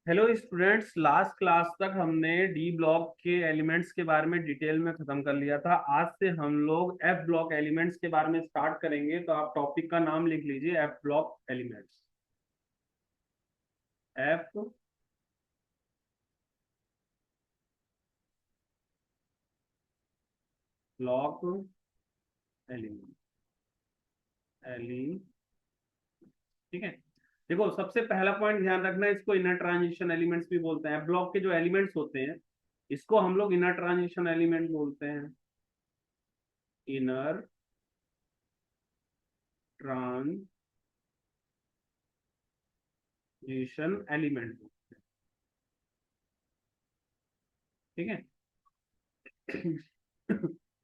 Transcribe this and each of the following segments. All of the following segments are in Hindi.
हेलो स्टूडेंट्स, लास्ट क्लास तक हमने डी ब्लॉक के एलिमेंट्स के बारे में डिटेल में खत्म कर लिया था। आज से हम लोग एफ ब्लॉक एलिमेंट्स के बारे में स्टार्ट करेंगे। तो आप टॉपिक का नाम लिख लीजिए, F block elements. F block element element ठीक है। देखो, सबसे पहला पॉइंट ध्यान रखना, इसको इनर ट्रांजिशन एलिमेंट्स भी बोलते हैं। ब्लॉक के जो एलिमेंट्स होते हैं इसको हम लोग इनर ट्रांजिशन एलिमेंट बोलते हैं। इनर ट्रांजिशन एलिमेंट, ठीक है।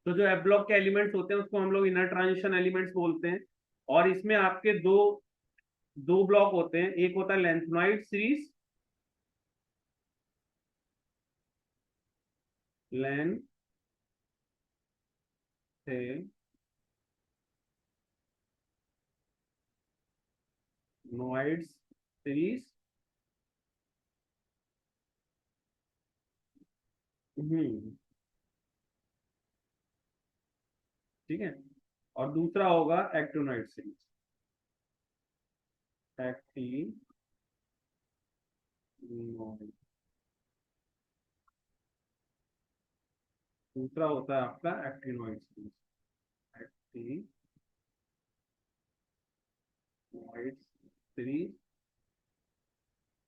तो जो एफ ब्लॉक के एलिमेंट्स होते हैं उसको हम लोग इनर ट्रांजिशन एलिमेंट्स बोलते हैं। और इसमें आपके दो दो ब्लॉक होते हैं। एक होता है लेंथनॉइड सीरीज, लेंथनॉइड सीरीज। हम्म, ठीक है। और दूसरा होगा एक्टिनोइड सीरीज, एक्टिनोइड। दूसरा होता है आपका एक्टिनोइड सीरीज, एक्टिनोइड सीरीज,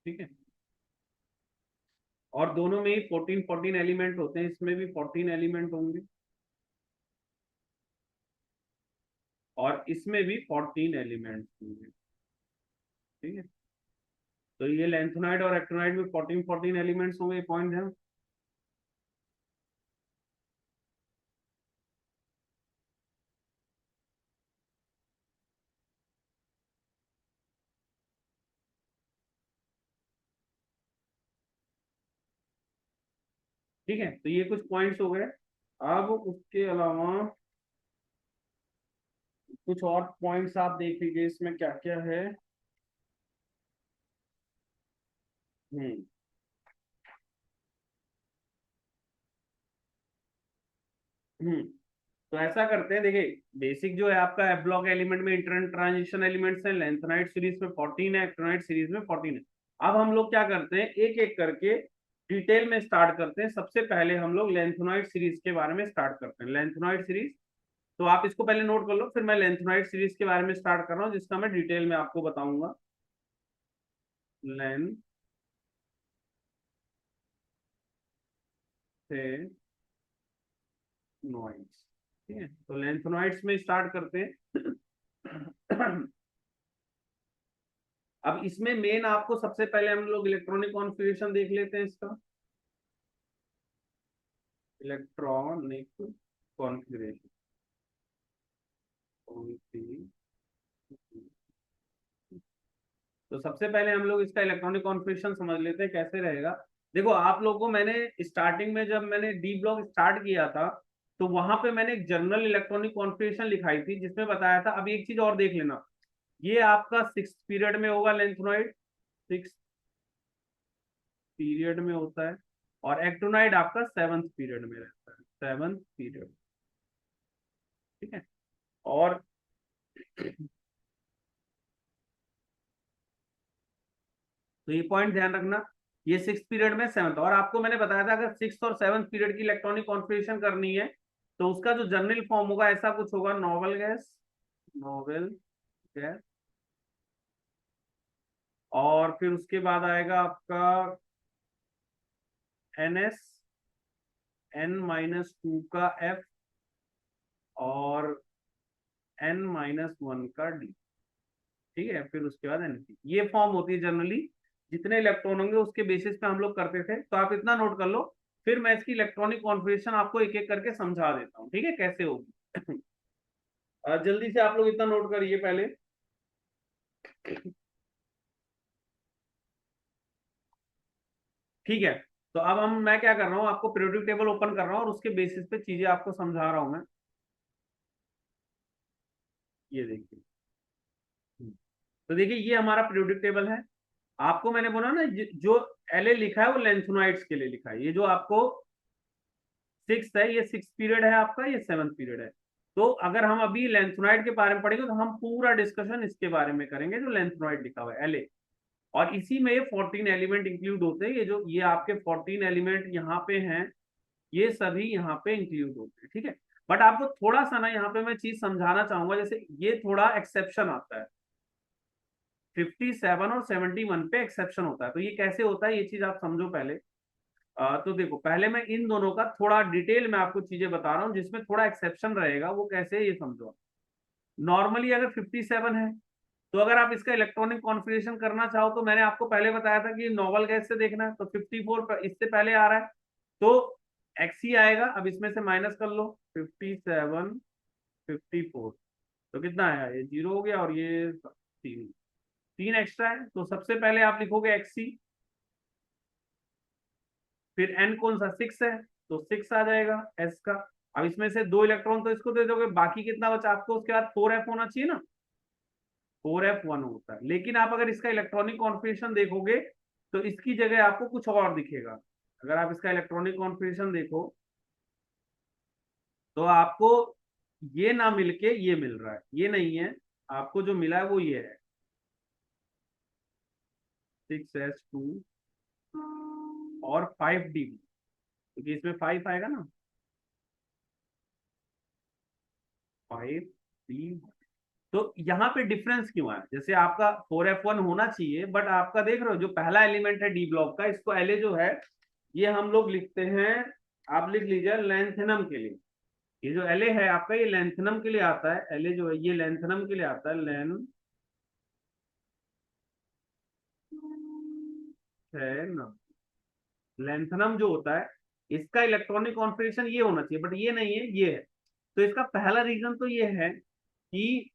ठीक है। और दोनों में ही 14 एलिमेंट होते हैं, इसमें भी 14 एलिमेंट होंगे और इसमें भी 14 एलिमेंट होंगे, ठीक है। तो ये लेंथोनाइड और एक्टिनोइड में 14 एलिमेंट्स होंगे, पॉइंट है। ठीक है, तो ये कुछ पॉइंट्स हो गए। अब उसके अलावा कुछ और पॉइंट्स आप देख लीजिए, इसमें क्या क्या है। हम्म हम्म तो ऐसा करते हैं, देखिए। बेसिक जो है आपका एफ ब्लॉक एलिमेंट में इंटर ट्रांजिशन एलिमेंट्स है। लेंथनाइट सीरीज में 14 है, एक्टिनोइड सीरीज में 14 है। अब हम लोग क्या करते हैं, एक एक करके डिटेल में स्टार्ट करते हैं। सबसे पहले हम लोग लेंथनोइड सीरीज के बारे में स्टार्ट करते हैं। लेंथनोइड सीरीज, तो आप इसको पहले नोट कर लो, फिर मैं लेंथनोइड सीरीज के बारे में स्टार्ट कर रहा हूँ जिसका मैं डिटेल में आपको बताऊंगा। लेंथनोइड्स, ठीक है। तो लेंथनोइड्स में स्टार्ट करते हैं। अब इसमें मेन आपको सबसे पहले हम लोग इलेक्ट्रॉनिक कॉन्फ़िगरेशन देख लेते हैं इसका। इलेक्ट्रॉनिक कॉन्फ़िगरेशन, तो सबसे पहले हम लोग इसका इलेक्ट्रॉनिक कॉन्फ़िगरेशन समझ लेते हैं कैसे रहेगा। देखो, आप लोगों को मैंने स्टार्टिंग में जब मैंने डी ब्लॉक स्टार्ट किया था तो वहां पे मैंने एक जनरल इलेक्ट्रॉनिक कॉन्फ़िगरेशन लिखाई थी जिसमें बताया था। अब एक चीज और देख लेना, ये आपका सिक्स पीरियड में होगा लेंथनोइड, सिक्स पीरियड में होता है। और एक्टोनाइड आपका सेवंथ पीरियड में रहता है, सेवंथ पीरियड, ठीक है। और तो ये पॉइंट ध्यान रखना, ये सिक्स पीरियड में सेवंथ। और आपको मैंने बताया था अगर सिक्स और सेवंथ पीरियड की इलेक्ट्रॉनिक कॉन्फ़िगरेशन करनी है तो उसका जो जनरल फॉर्म होगा ऐसा कुछ होगा, नोबल गैस, नोबल गैस। और फिर उसके बाद आएगा आपका NS, N-2 का F, और N-1 का D, ठीक है। फिर उसके बाद NP, ये फॉर्म होती है जनरली। जितने इलेक्ट्रॉन होंगे उसके बेसिस पे हम लोग करते थे, तो आप इतना नोट कर लो। फिर मैं इसकी इलेक्ट्रॉनिक कॉन्फ़िगरेशन आपको एक एक करके समझा देता हूँ, ठीक है, कैसे होगी। जल्दी से आप लोग इतना नोट करिए पहले। ठीक है, तो अब मैं क्या कर रहा हूँ, आपको पीरियोडिक टेबल ओपन कर रहा हूँ और उसके बेसिस पे चीजें आपको समझा रहा हूँ मैं। ये देखिए, तो देखिए ये हमारा पीरियोडिक टेबल है। आपको मैंने बोला ना जो एल लिखा है वो लेंथेनॉइड्स के लिए लिखा है। ये जो आपको सिक्स है, ये सिक्स पीरियड है आपका, ये सेवंथ पीरियड है। तो अगर हम अभी लेंथेनॉइड के बारे में पढ़ेंगे तो हम पूरा डिस्कशन इसके बारे में करेंगे जो लेंथेनॉइड लिखा हुआ है एल। और इसी में ये 14 एलिमेंट इंक्लूड होते हैं। ये आपके 14 एलिमेंट यहाँ पे हैं, ये सभी यहाँ पे इंक्लूड होते हैं, ठीक है। बट आपको थोड़ा सा ना यहाँ पे मैं चीज समझाना चाहूंगा, जैसे ये थोड़ा एक्सेप्शन आता है, 57 और 71 पे एक्सेप्शन होता है। तो ये कैसे होता है ये चीज आप समझो पहले। तो देखो, पहले मैं इन दोनों का थोड़ा डिटेल में आपको चीजें बता रहा हूँ जिसमें थोड़ा एक्सेप्शन रहेगा, वो कैसे है ये समझो। नॉर्मली अगर 57 है तो अगर आप इसका इलेक्ट्रॉनिक कॉन्फ़िगरेशन करना चाहो तो मैंने आपको पहले बताया था कि नोबल गैस से देखना है, तो 54 इससे पहले आ रहा है तो एक्स ही आएगा। अब इसमें से माइनस कर लो 57, 54, तो कितना आया, ये जीरो हो गया और ये तीन, तीन एक्स्ट्रा है। तो सबसे पहले आप लिखोगे एक्सी, फिर एन कौन सा, सिक्स है, तो सिक्स आ जाएगा एस का। अब इसमें से दो इलेक्ट्रॉन तो इसको दे दोगे, बाकी कितना बचा आपको, उसके बाद 4f होना चाहिए ना, 4f1 होता है। लेकिन आप अगर इसका इलेक्ट्रॉनिक कॉन्फ़िगरेशन देखोगे तो इसकी जगह आपको कुछ और दिखेगा। अगर आप इसका इलेक्ट्रॉनिक कॉन्फ़िगरेशन देखो तो आपको ये ना मिलके ये मिल रहा है, ये नहीं है, आपको जो मिला है वो ये है 6s2 और 5d, क्योंकि इसमें 5 आएगा ना, 5d। तो यहाँ पे डिफरेंस क्यों है, जैसे आपका 4f1 होना चाहिए बट आपका देख रहे हो जो पहला एलिमेंट है डी ब्लॉक का, इसको एल जो है ये हम लोग लिखते हैं, आप लिख लीजिए लेंथेनम के लिए। ये जो एल है आपका ये लेंथेनम के लिए आता है, एल जो है ये लेंथेनम के लिए आता है, लेंथेनम। लेंथेनम जो होता है इसका इलेक्ट्रॉनिक कॉन्फ़िगरेशन ये होना चाहिए बट ये नहीं है, ये है। तो इसका पहला रीजन तो ये है कि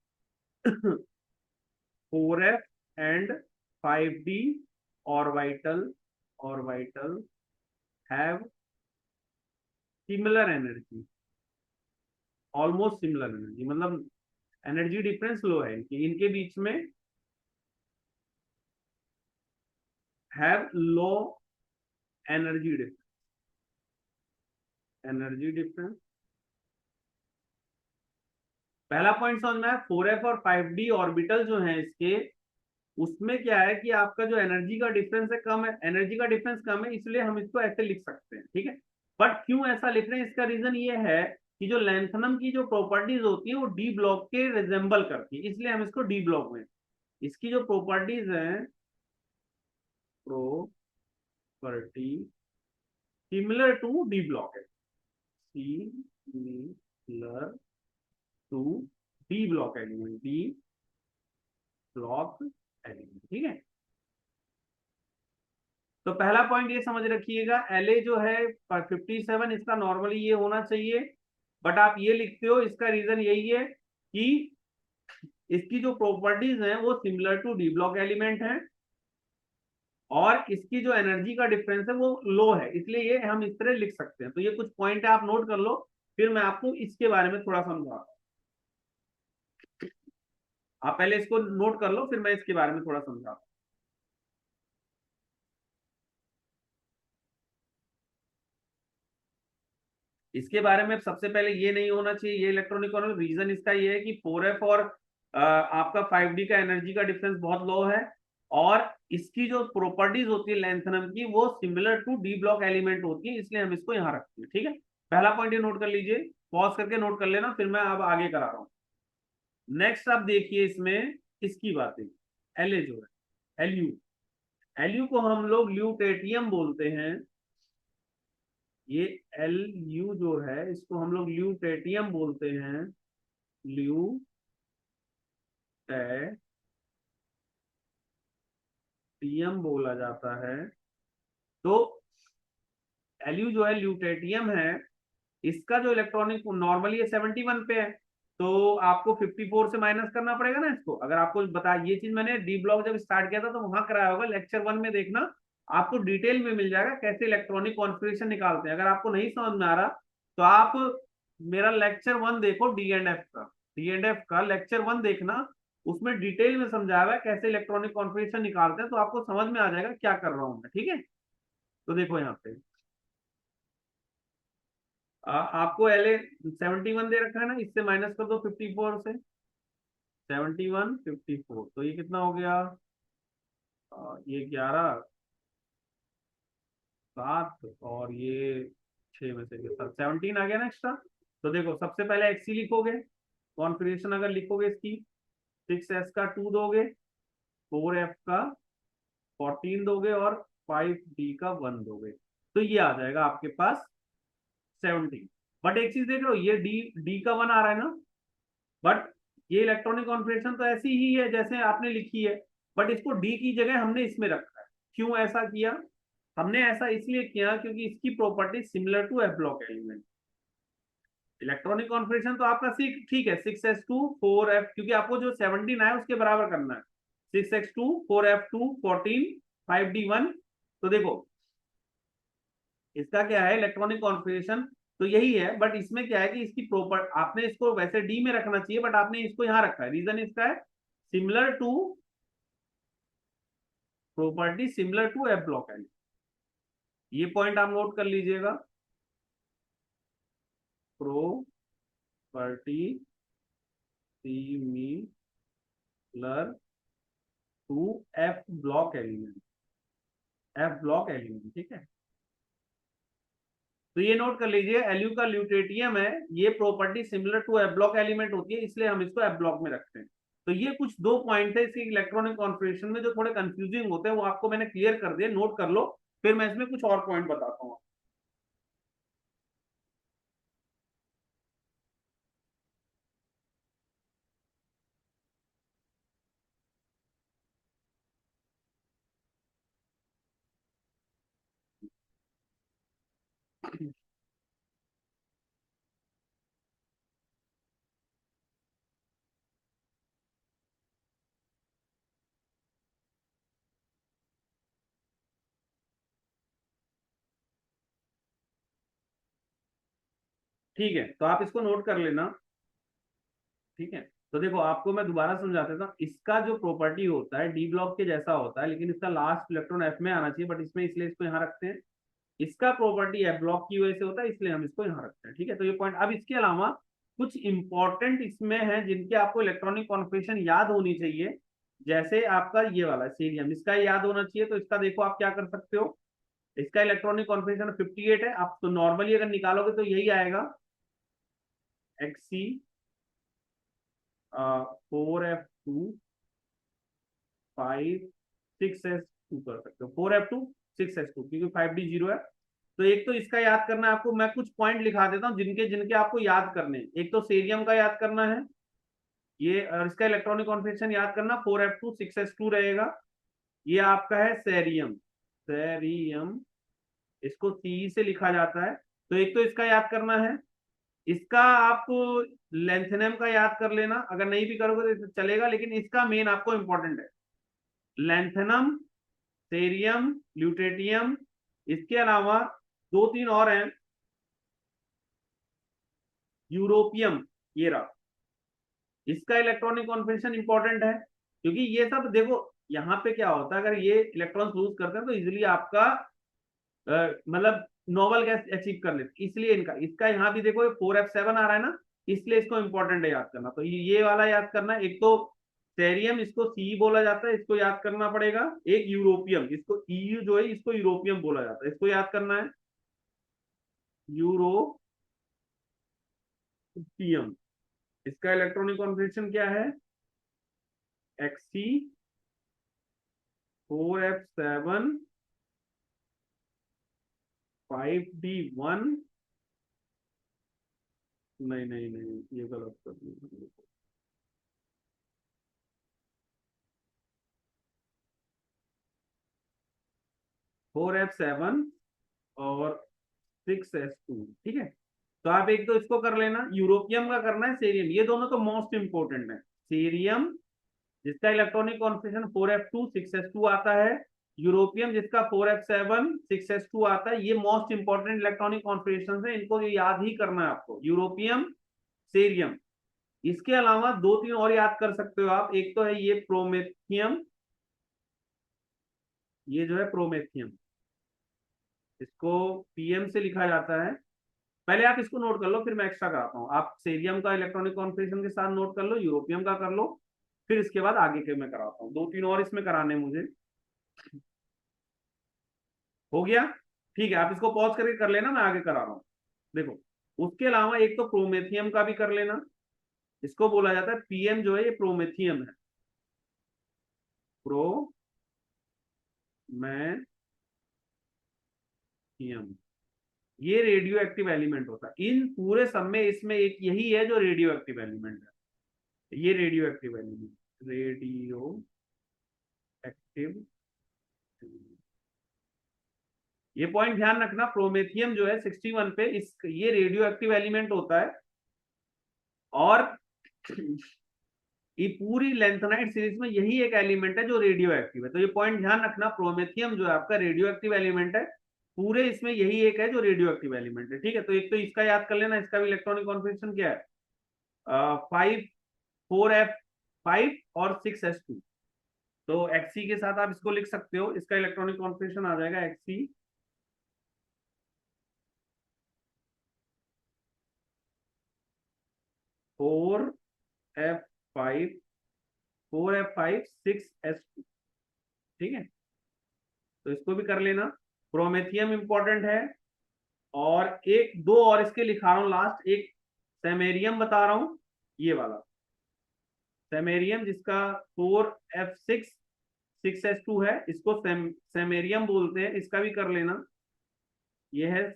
4f and 5d orbital orbital have similar energy, almost similar energy, मतलब एनर्जी डिफरेंस लो है कि इनके बीच में, have low energy difference, energy difference. पहला पॉइंट समझना है, 4f और 5d ऑर्बिटल जो है इसके, उसमें क्या है कि आपका जो एनर्जी का डिफरेंस है कम है, एनर्जी का डिफरेंस कम है, इसलिए हम इसको ऐसे लिख सकते हैं, ठीक है। बट क्यों ऐसा लिख रहे हैं, इसका रीजन ये है कि जो लेंथनम की जो प्रॉपर्टीज होती है वो डी ब्लॉक के रिजेंबल करती है, इसलिए हम इसको डी ब्लॉक में, इसकी जो प्रॉपर्टीज है, property similar to D block है, similar to D block element, D block element, ठीक है। तो पहला पॉइंट ये समझ रखिएगा, एल जो है 57, इसका नॉर्मली ये होना चाहिए बट आप ये लिखते हो, इसका रीजन यही है कि इसकी जो प्रॉपर्टीज हैं वो similar to D block element है और इसकी जो एनर्जी का डिफरेंस है वो लो है, इसलिए ये हम इस तरह लिख सकते हैं। तो ये कुछ पॉइंट है, आप नोट कर लो, फिर मैं आपको इसके बारे में थोड़ा समझाता हूँ। आप पहले इसको नोट कर लो फिर मैं इसके बारे में थोड़ा समझाता हूँ। इसके बारे में सबसे पहले ये नहीं होना चाहिए, ये इलेक्ट्रॉनिक रीजन इसका ये है कि 4f और आपका 5d का एनर्जी का डिफरेंस बहुत लो है और इसकी जो प्रॉपर्टीज होती है लेंथनम की वो similar to D block element होती है, इसलिए हम इसको यहाँ रखते हैं, ठीक है। पहला पॉइंट ये नोट कर लीजिए, पॉज करके नोट कर लेना, फिर मैं अब आगे करा रहा हूँ। नेक्स्ट आप देखिए इसमें इसकी बातें, एल जो है, एलयू, एलयू को हम लोग ल्यूटेटियम बोलते हैं। ये एल यू जो है इसको हम लोग ल्यूटेटियम बोलते हैं, ल्यूटेटियम बोला जाता है। तो एलयू जो है ल्यूटेटियम है, इसका जो इलेक्ट्रॉनिक नॉर्मली ये 71 पे है, तो आपको 54 से माइनस करना पड़ेगा ना इसको। अगर आपको बता, ये चीज मैंने डी ब्लॉक जब स्टार्ट किया था तो वहां कराया होगा, लेक्चर 1 में देखना, आपको डिटेल में मिल जाएगा कैसे इलेक्ट्रॉनिक कॉन्फ़िगरेशन निकालते हैं। अगर आपको नहीं समझ में आ रहा तो आप मेरा लेक्चर 1 देखो, डी एंड एफ का, डी एंड एफ का लेक्चर 1 देखना, उसमें डिटेल में समझाया हुआ है कैसे इलेक्ट्रॉनिक कॉन्फ़िगरेशन निकालते हैं, तो आपको समझ में आ जाएगा क्या कर रहा हूं मैं। ठीक है, तो देखो यहाँ पे आपको LA 71 दे रखा है ना, इससे माइनस कर दो 54 से, 71 54, तो ये कितना हो गया, ये 11 7 और ये 6 में से 17 आ गया ना एक्स्ट्रा। तो देखो सबसे पहले XC लिखोगे, कॉन्फ़िगरेशन अगर लिखोगे इसकी, 6S का 2 दोगे, 4F का 14 दोगे और 5D का 1 दोगे, तो ये आ जाएगा आपके पास 17। बट एक चीज देख लो, ये डी डी का 1 आ रहा है ना, बट ये इलेक्ट्रॉनिक कॉन्फ़िगरेशन तो ऐसी ही है जैसे आपने लिखी है, बट इसको डी की जगह हमने इसमें रखा है। क्यों ऐसा किया, हमने ऐसा इसलिए किया क्योंकि इसकी property similar to F block element. Electronic configuration तो आपका ठीक है 6s2 4f, क्योंकि आपको जो 17 आया उसके बराबर करना है, 6x2 4f2 14 5d1। तो देखो इसका क्या है इलेक्ट्रॉनिक कॉन्फ़िगरेशन, तो यही है, बट इसमें क्या है कि इसकी प्रॉपर आपने इसको वैसे डी में रखना चाहिए, बट आपने इसको यहां रखा है, रीजन इसका है similar to property similar to F block element. ये पॉइंट आप नोट कर लीजिएगा, property similar to F block element, F block element. ठीक है, तो ये नोट कर लीजिए, एलयू का ल्यूटेटियम है, ये property similar to F block element होती है, इसलिए हम इसको एफ ब्लॉक में रखते हैं। तो ये कुछ दो पॉइंट है इसके इलेक्ट्रॉनिक कॉन्फ़िगरेशन में जो थोड़े कंफ्यूजिंग होते हैं, वो आपको मैंने क्लियर कर दिए, नोट कर लो, फिर मैं इसमें कुछ और पॉइंट बताता हूँ। ठीक है, तो आप इसको नोट कर लेना। ठीक है, तो देखो आपको मैं दोबारा समझा देता हूँ, इसका जो प्रॉपर्टी होता है डी ब्लॉक के जैसा होता है, लेकिन इसका लास्ट इलेक्ट्रॉन एफ में आना चाहिए, बट इसमें इसलिए इसको यहाँ रखते हैं। इसका प्रॉपर्टी एफ ब्लॉक की वजह से होता है, इसलिए हम इसको यहाँ रखते हैं। ठीक है, तो ये पॉइंट। अब इसके अलावा कुछ इंपॉर्टेंट इसमें है जिनके आपको इलेक्ट्रॉनिक कॉन्फ़िगरेशन याद होनी चाहिए, जैसे आपका ये वाला सीरियम, इसका याद होना चाहिए। तो इसका देखो आप क्या कर सकते हो, इसका इलेक्ट्रॉनिक कॉन्फ़िगरेशन 58 है, आप तो नॉर्मली अगर निकालोगे तो यही आएगा, XC 4F2 5 6S2 कर सकते हो, 4F2 6S2, क्योंकि 5D 0 है। तो एक तो इसका याद करना है आपको, मैं कुछ पॉइंट लिखा देता हूँ जिनके जिनके आपको याद करने हैं। एक तो सेरियम का याद करना है ये, और इसका इलेक्ट्रॉनिक कॉन्फ़िगरेशन याद करना 4F2 6S2 रहेगा। ये आपका है सेरियम, सेरियम इसको सी से लिखा जाता है। तो एक तो इसका याद करना है, इसका आप लेंथेनम का याद कर लेना, अगर नहीं भी करोगे तो चलेगा, लेकिन इसका मेन आपको इंपॉर्टेंट है लेंथेनम, सेरियम, ल्यूटेटियम। इसके अलावा दो तीन और हैं, यूरोपियम, ये रहा, इसका इलेक्ट्रॉनिक कॉन्फ़िगरेशन इंपॉर्टेंट है, क्योंकि ये सब देखो यहाँ पे क्या होता है, अगर ये इलेक्ट्रॉन लूज करते हैं तो इजिली आपका मतलब नोबल गैस अचीव कर लेते, इसलिए इनका इसका यहाँ भी देखो 4F7 आ रहा है ना, इसलिए इसको इंपॉर्टेंट है याद करना। तो ये वाला याद करना, एक तो सेरियम इसको सी बोला जाता है, इसको याद करना पड़ेगा। एक यूरोपियम, इसको EU जो है इसको यूरोपियम बोला जाता है, इसको याद करना है, यूरोपियम। इसका इलेक्ट्रॉनिक कॉन्फ़िगरेशन क्या है, XC 4F7 5D1, नहीं नहीं नहीं ये गलत कर दिया, 4F7 और 6S2। ठीक है, तो आप एक तो इसको कर लेना, यूरोपियम का करना है, सेरियम, ये दोनों तो मोस्ट इंपोर्टेंट है। सेरियम जिसका इलेक्ट्रॉनिक कॉन्फ़िगरेशन 4F2 6S2 आता है, यूरोपियम जिसका 4F7 6S2 आता है, ये मोस्ट इंपोर्टेंट इलेक्ट्रॉनिक कॉन्फ़िगरेशन है, इनको याद ही करना है आपको, यूरोपियम, सेरियम। इसके अलावा दो तीन और याद कर सकते हो आप। एक तो है ये प्रोमेथियम, ये जो है प्रोमेथियम, इसको पीएम से लिखा जाता है। पहले आप इसको नोट कर लो, फिर मैं एक्स्ट्रा कराता हूँ। आप सेरियम का इलेक्ट्रॉनिक कॉन्फ़िगरेशन के साथ नोट कर लो, यूरोपियम का कर लो, फिर इसके बाद आगे के मैं कराता हूँ। दो तीन और इसमें कराने मुझे। हो गया? ठीक है, आप इसको पॉज करके कर लेना, मैं आगे करा रहा हूँ। देखो, उसके अलावा एक तो प्रोमेथियम का भी कर लेना। इसको बोला जाता है पीएम, जो है ये प्रोमेथियम है। प्रोमेथियम, ये रेडियो एक्टिव एलिमेंट होता है। इन पूरे सब में इसमें एक यही है जो रेडियो एक्टिव एलिमेंट है। ये radio active element, radio active, ये पॉइंट ध्यान रखना। प्रोमेथियम जो है 61 पे, इस ये रेडियो एक्टिव एलिमेंट होता है। और ये पूरी लेंथेनाइट सीरीज में यही एक एलिमेंट है जो रेडियो एक्टिव है। तो ये पॉइंट ध्यान रखना, प्रोमेथियम जो है आपका रेडियो एक्टिव एलिमेंट है। पूरे इसमें यही एक है जो रेडियो एक्टिव एलिमेंट है। ठीक है, तो एक तो इसका याद कर लेना, इसका भी इलेक्ट्रॉनिक कॉन्फ़िगरेशन क्या है, 5 4f5 और 6s2। तो एक्सी के साथ आप इसको लिख सकते हो। इसका इलेक्ट्रॉनिक कॉन्फ़िगरेशन आ जाएगा एक्सी 4f5 ठीक है, तो इसको भी कर लेना। प्रोमेथियम इंपॉर्टेंट है। और एक दो और इसके लिखा रहा हूं लास्ट, एक सेमेरियम बता रहा हूं, ये वाला सेमेरियम, जिसका 4f6 6s2 है, इसको सेमेरियम बोलते हैं। इसका भी कर लेना। ये है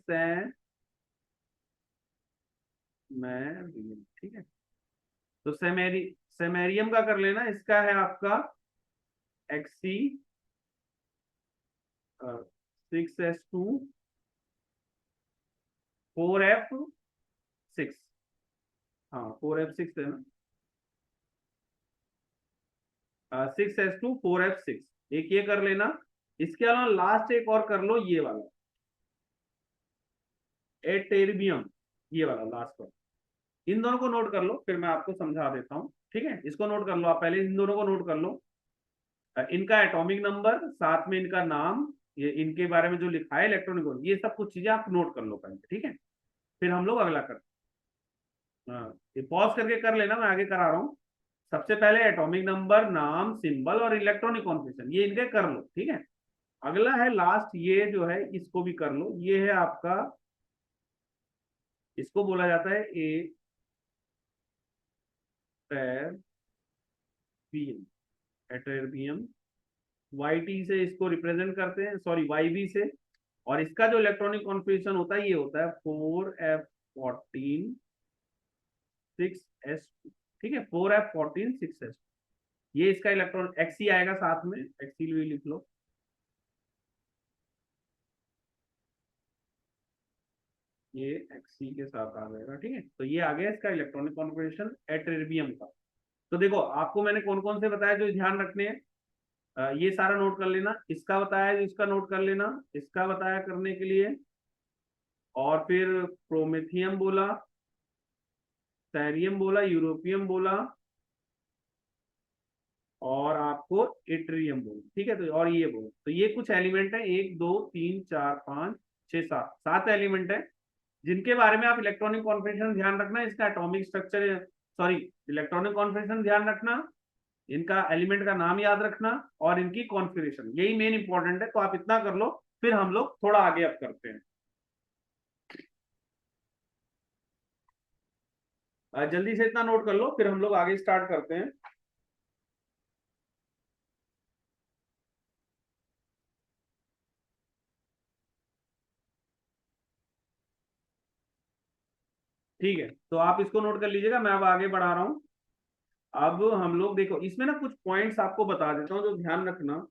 सेमेरियम। ठीक है, तो सेमेरियम का कर लेना। इसका है आपका एक्सी 6s2 4f6। हाँ, 4f6 है ना, 6s2 4f6, एक ये कर लेना। इसके अलावा लास्ट एक और कर लो, ये वाला एटेरबियम, ये वाला लास्ट वाला। इन दोनों को नोट कर लो, फिर मैं आपको समझा देता हूँ। ठीक है, इसको नोट कर लो आप, पहले इन दोनों को नोट कर लो। इनका एटॉमिक नंबर, साथ में इनका नाम, ये इनके बारे में जो लिखा है इलेक्ट्रॉनिक, ये सब कुछ चीजें आप नोट कर लो पहले। ठीक है, फिर हम लोग अगला करते हैं। हाँ, ये पॉज करके कर लेना, मैं आगे करा रहा हूँ। सबसे पहले एटॉमिक नंबर, नाम, सिंबल और इलेक्ट्रॉनिक कॉन्फ़िगरेशन, ये इनके कर लो। ठीक है, अगला है लास्ट, ये जो है इसको भी कर लो। ये है आपका, इसको बोला जाता है एटर्बियम। वाई टी से इसको रिप्रेजेंट करते हैं, सॉरी वाई बी से। और इसका जो इलेक्ट्रॉनिक कॉन्फ़िगरेशन होता है, ये होता है 4f14 6s। ठीक है, 4f14 6s। ये इसका इलेक्ट्रॉन एक्सी आएगा साथ में, एक्सी भी लिख लो। ये एक्सी के साथ आ जाएगा। ठीक है, तो ये आ गया इसका इलेक्ट्रॉनिक कॉन्फ़िगरेशन एट्रिबियम का। तो देखो, आपको मैंने कौन कौन से बताया जो ध्यान रखने हैं, ये सारा नोट कर लेना। इसका बताया, इसका नोट कर लेना, इसका बताया करने के लिए। और फिर प्रोमेथियम बोला, सैरियम बोला, यूरोपियम बोला, और आपको एट्रियम बोला। ठीक है, तो और ये बोला, तो ये कुछ एलिमेंट है, 1 2 3 4 5 6 7 एलिमेंट है, जिनके बारे में आप इलेक्ट्रॉनिक कॉन्फ़िगरेशन ध्यान रखना। इसका atomic structure, sorry, electronic configuration ध्यान रखना, इनका एलिमेंट का नाम याद रखना, और इनकी कॉन्फ़िगरेशन, यही मेन इंपॉर्टेंट है। तो आप इतना कर लो, फिर हम लोग थोड़ा आगे अब करते हैं। जल्दी से इतना नोट कर लो, फिर हम लोग आगे स्टार्ट करते हैं। ठीक है, तो आप इसको नोट कर लीजिएगा, मैं अब आगे बढ़ा रहा हूँ। अब हम लोग देखो, इसमें ना कुछ पॉइंट्स आपको बता देता हूँ जो ध्यान रखना।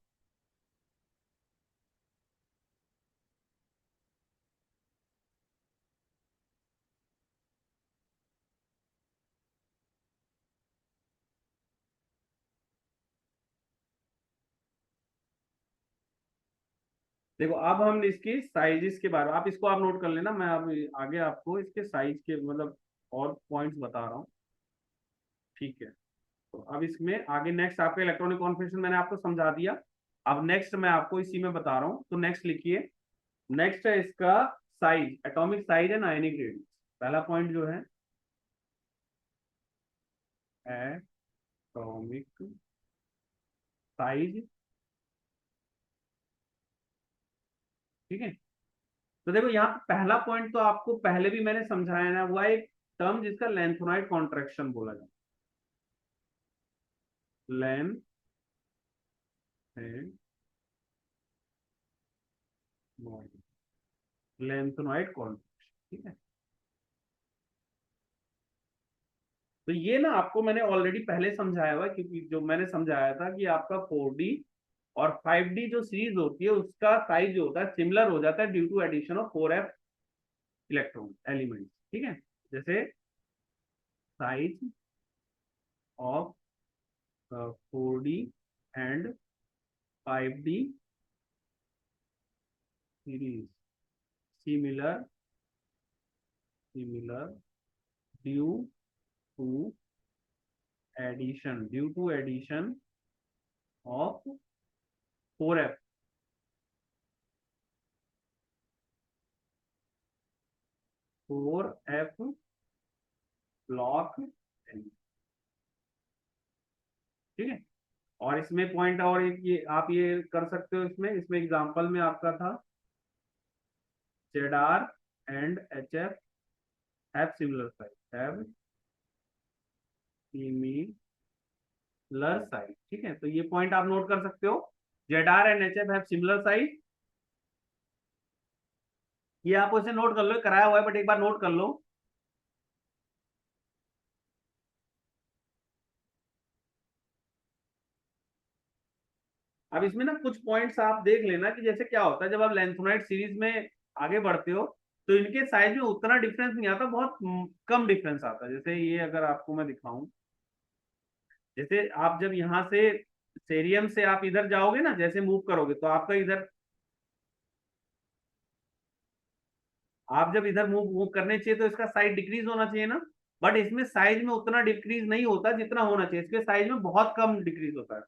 देखो, अब हम इसकी साइजेस के बारे में, आप इसको आप नोट कर लेना, मैं अब आगे आपको इसके साइज के मतलब और पॉइंट्स बता रहा हूँ। ठीक है, तो अब इसमें आगे नेक्स्ट आपका इलेक्ट्रॉनिक कॉन्फ़िगरेशन मैंने आपको समझा दिया। अब नेक्स्ट मैं आपको इसी में बता रहा हूँ, तो नेक्स्ट लिखिए। नेक्स्ट है इसका size, atomic size and ionic radius. पहला पॉइंट जो है एटॉमिक साइज, ठीक है। तो देखो यहाँ पे पहला पॉइंट तो आपको पहले भी मैंने समझाया ना, हुआ एक टर्म जिसका लेंथोनाइड कॉन्ट्रैक्शन बोला जाता है। लेंथोनाइड कॉन्ट्रैक्शन, ठीक है। तो ये ना आपको मैंने ऑलरेडी पहले समझाया हुआ है, क्योंकि जो मैंने समझाया था कि आपका 4D और 5D जो सीरीज होती है उसका साइज जो होता है सिमिलर हो जाता है due to addition of 4f electron element, ठीक है। जैसे size of 4D and 5D series similar similar due to addition of 4f 4f block, ठीक है। और इसमें पॉइंट और एक ये आप ये कर सकते हो, इसमें इसमें एग्जांपल में आपका था ZR and HF have similar size, have similar size, ठीक है। तो ये पॉइंट आप नोट कर सकते हो, ZR and HF have similar size. ये आप उसे नोट कर लो, कराया हुआ है बट एक बार नोट कर लो। अब इसमें ना कुछ पॉइंट्स आप देख लेना कि जैसे क्या होता है जब आप लेंथोनाइड सीरीज में आगे बढ़ते हो तो इनके साइज में उतना डिफरेंस नहीं आता, बहुत कम डिफरेंस आता है। जैसे ये अगर आपको मैं दिखाऊं, जैसे आप जब यहाँ से सेरियम से आप इधर जाओगे ना, जैसे मूव करोगे तो आपका इधर, आप जब इधर मूव मूव करने चाहिए तो इसका साइज डिक्रीज होना चाहिए ना, बट इसमें साइज में उतना डिक्रीज नहीं होता जितना होना चाहिए, इसके साइज में बहुत कम डिक्रीज होता है।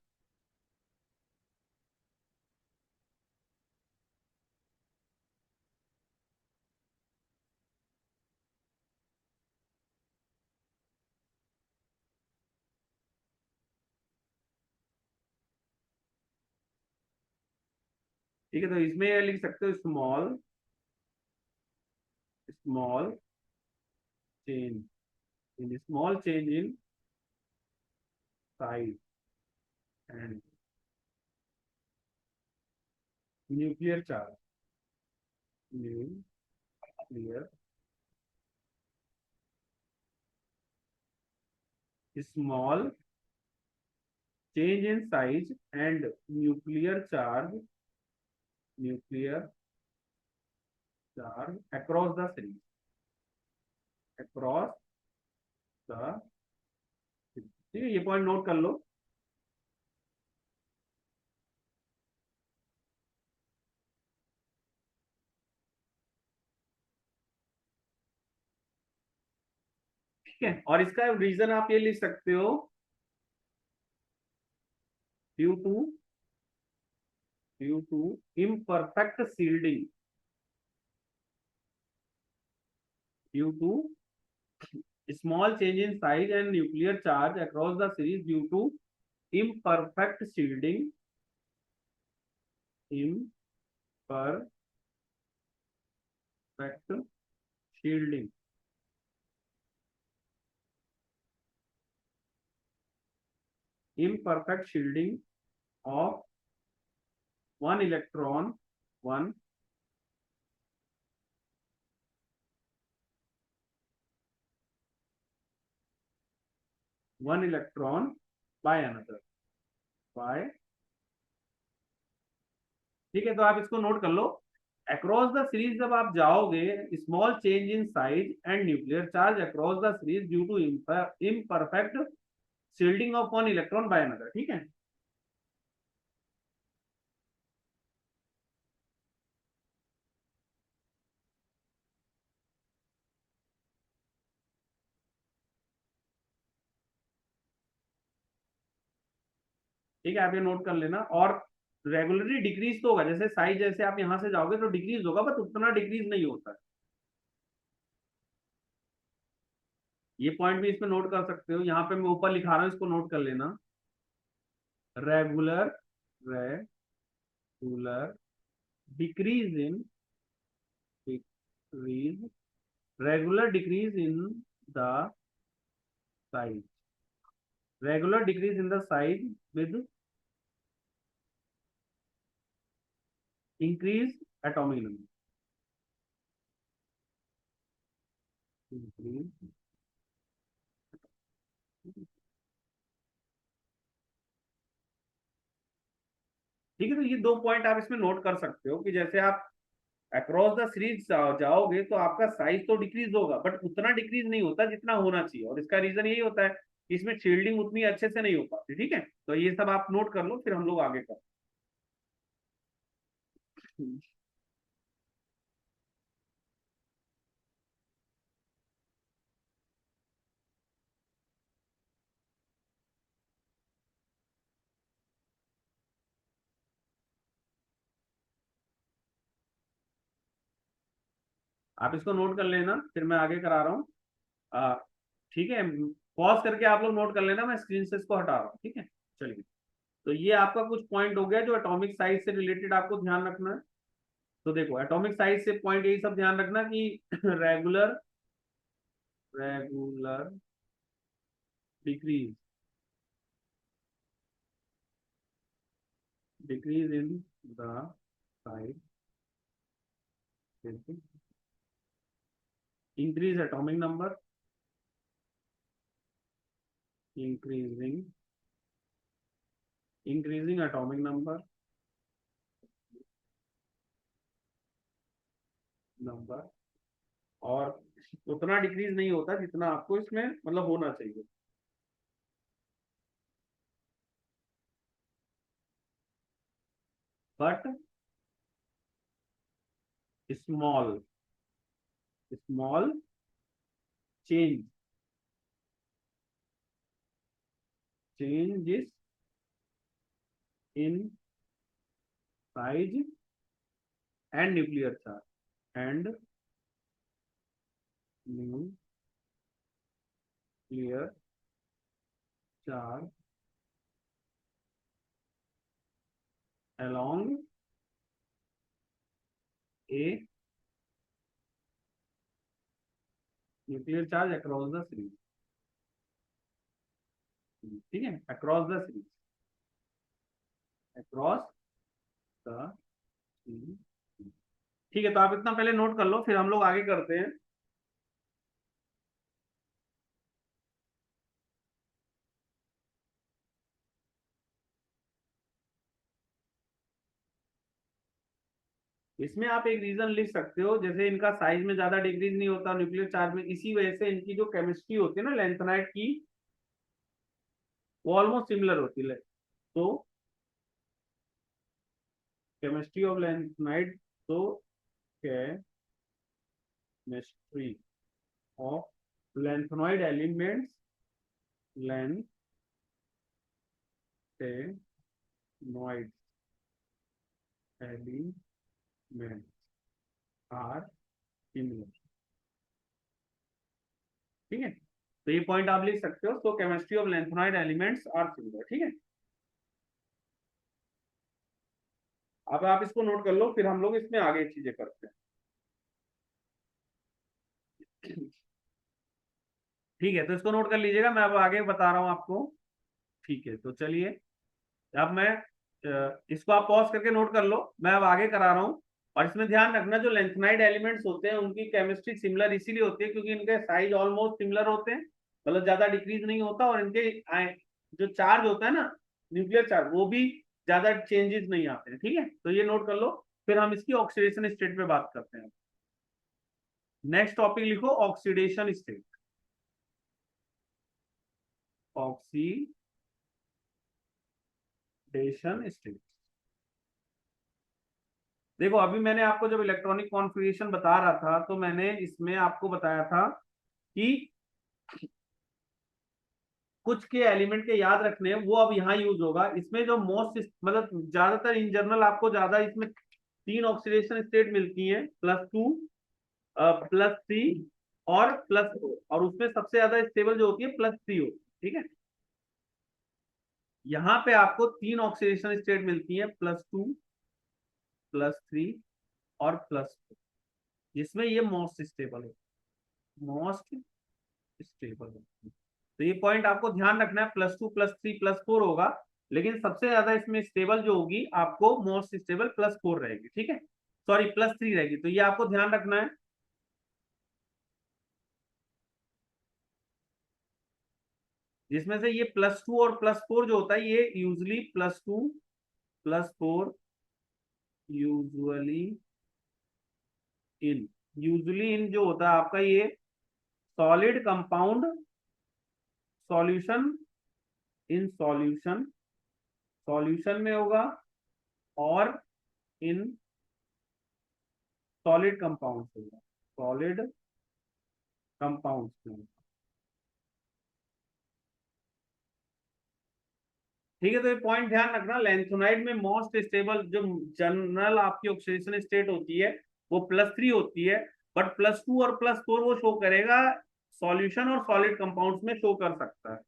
ठीक है, तो इसमें ये लिख सकते हो small small change small change in size and nuclear charge, nuclear small change in size and nuclear charge across the series, across the, ठीक है। ये पॉइंट नोट कर लो। ठीक है, और इसका रीजन आप ये लिख सकते हो, due to imperfect shielding, due to small change in size and nuclear charge across the series due to imperfect shielding, imperfect shielding, imperfect shielding of one electron, one one electron by another, by, ठीक है। तो आप इसको नोट कर लो, अक्रॉस द सीरीज जब आप जाओगे, small change in size and nuclear charge across the series due to imperfect shielding of one electron by another, ठीक है। ठीक है, आप ये नोट कर लेना। और रेगुलरली डिक्रीज तो होगा, जैसे साइज जैसे आप यहां से जाओगे तो डिक्रीज होगा, बट उतना डिक्रीज नहीं होता है। ये पॉइंट भी इसमें नोट कर सकते हो, यहाँ पे मैं ऊपर लिखा रहा हूँ, इसको नोट कर लेना। Regular regular decrease in decrease regular decrease in the size, regular decrease in the size with increase atomic number, increase. ठीक है, तो ये दो पॉइंट आप इसमें नोट कर सकते हो कि जैसे आप अक्रॉस द सीरीज जाओगे तो आपका साइज तो डिक्रीज होगा, बट उतना डिक्रीज नहीं होता जितना होना चाहिए, और इसका रीजन यही होता है कि इसमें शील्डिंग उतनी अच्छे से नहीं हो पाती। ठीक है, तो ये सब आप नोट कर लो, फिर हम लोग आगे करते हैं। आप इसको नोट कर लेना, फिर मैं आगे करा रहा हूँ। आ, ठीक है, पॉज करके आप लोग नोट कर लेना, मैं स्क्रीन से इसको हटा रहा हूँ। ठीक है, चलिए। तो ये आपका कुछ पॉइंट हो गया जो एटॉमिक साइज से रिलेटेड आपको ध्यान रखना है। तो देखो, एटॉमिक साइज से पॉइंट यही सब ध्यान रखना कि regular regular decrease decrease in the size, increase atomic number, increasing increasing atomic number, और उतना डिक्रीज नहीं होता जितना आपको इसमें मतलब होना चाहिए। But small small change changes in size and nuclear charge and nuclear charge along a nuclear charge across the series। ठीक है, across the series, across the series. ठीक है, तो आप इतना पहले नोट कर लो, फिर हम लोग आगे करते हैं। इसमें आप एक रीजन लिख सकते हो, जैसे इनका साइज में ज्यादा डिक्रीज नहीं होता न्यूक्लियर चार्ज में, इसी वजह से इनकी जो केमिस्ट्री होती है ना लेंथेनाइड की, वो ऑलमोस्ट सिमिलर होती है। तो केमिस्ट्री ऑफ लेंथेनाइड, तो chemistry of lengthenoid elements lengthenoid elements are similar। ठीक है, तो ये पॉइंट आप लिख सकते हो, तो chemistry of lengthenoid elements are similar. ठीक है, अब आप इसको नोट कर लो, फिर हम लोग इसमें आगे चीजें करते हैं। ठीक है, तो इसको नोट कर लीजिएगा, मैं अब आगे बता रहा हूँ आपको। ठीक है, तो चलिए, अब मैं इसको आप पॉज करके नोट कर लो, मैं अब आगे करा रहा हूँ। और इसमें ध्यान रखना, जो लेंथेनाइड एलिमेंट्स होते हैं उनकी केमिस्ट्री सिमिलर इसीलिए होती है क्योंकि इनके साइज ऑलमोस्ट सिमिलर होते हैं, मतलब ज्यादा डिक्रीज नहीं होता, और इनके जो चार्ज होता है ना, न्यूक्लियर चार्ज, वो भी ज्यादा चेंजेस नहीं आते हैं। ठीक है, तो ये नोट कर लो, फिर हम इसकी ऑक्सीडेशन स्टेट पे बात करते हैं। नेक्स्ट टॉपिक लिखो, ऑक्सीडेशन स्टेट। Oxidation state. देखो, अभी मैंने आपको जब इलेक्ट्रॉनिक कॉन्फ़िगरेशन बता रहा था तो मैंने इसमें आपको बताया था कि कुछ के एलिमेंट के याद रखने हैं, वो अब यहाँ यूज होगा। इसमें जो मोस्ट मतलब ज्यादातर इन जनरल आपको ज्यादा इसमें तीन ऑक्सीडेशन स्टेट मिलती हैं, +2, +3 और +4, और उसमें सबसे ज्यादा स्टेबल जो होती है +3 होती है। ठीक है, यहाँ पे आपको तीन ऑक्सीडेशन स्टेट मिलती है, +2, +3 और +4, जिसमें ये मोस्ट स्टेबल है, मोस्ट स्टेबल है। तो ये पॉइंट आपको ध्यान रखना है, +2, +3, +4 होगा, लेकिन सबसे ज्यादा इसमें स्टेबल जो होगी आपको मोस्ट स्टेबल +4 रहेगी। ठीक है, सॉरी +3 रहेगी, तो ये आपको ध्यान रखना है। जिसमें से ये +2 और +4 जो होता है, ये usually +2 +4 usually in, usually in जो होता है आपका, ये solid compound solution, in solution, solution में होगा, और इन सॉलिड कंपाउंड होगा, सॉलिड कंपाउंड में। ठीक है, तो ये पॉइंट ध्यान रखना, लेंथोनाइड में मोस्ट स्टेबल जो जनरल आपकी ऑक्सीडेशन स्टेट होती है वो +3 होती है, बट +2 और +4 वो शो करेगा सॉल्यूशन और सॉलिड कंपाउंड्स में शो कर सकता है।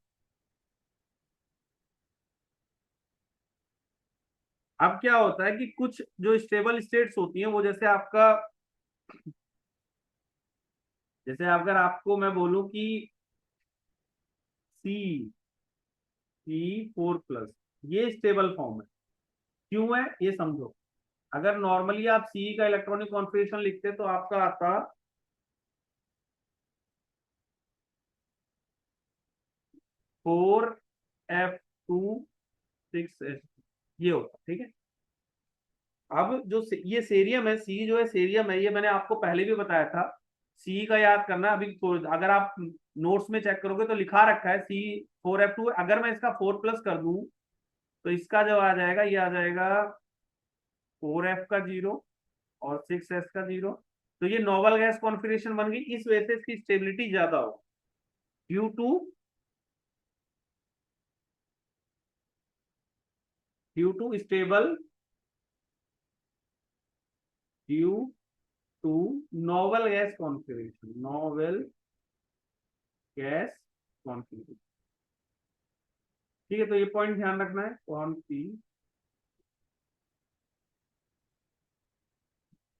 अब क्या होता है कि कुछ जो स्टेबल स्टेट्स होती हैं वो, जैसे आपका, जैसे अगर आपको मैं बोलूं कि C4+, ये स्टेबल फॉर्म है, क्यों है ये समझो। अगर नॉर्मली आप सी का इलेक्ट्रॉनिक कॉन्फ़िगरेशन लिखते तो आपका आता 4F2 6S, ये होता। ठीक है, अब जो ये सेरियम है, सी जो है सेरियम है, ये मैंने आपको पहले भी बताया था। सी का याद करना, अभी अगर आप नोट्स में चेक करोगे तो लिखा रखा है C4F2। अगर मैं इसका 4+ कर दूं तो इसका जो आ जाएगा, ये आ जाएगा 4F का 0 और 6S का 0। तो ये नोबल गैस कॉन्फ़िगरेशन बन गई, इस वजह से इसकी स्टेबिलिटी ज्यादा हो, due to stable, due to noble gas configuration, noble gas configuration. ठीक है, तो ये पॉइंट ध्यान रखना है, कौन सी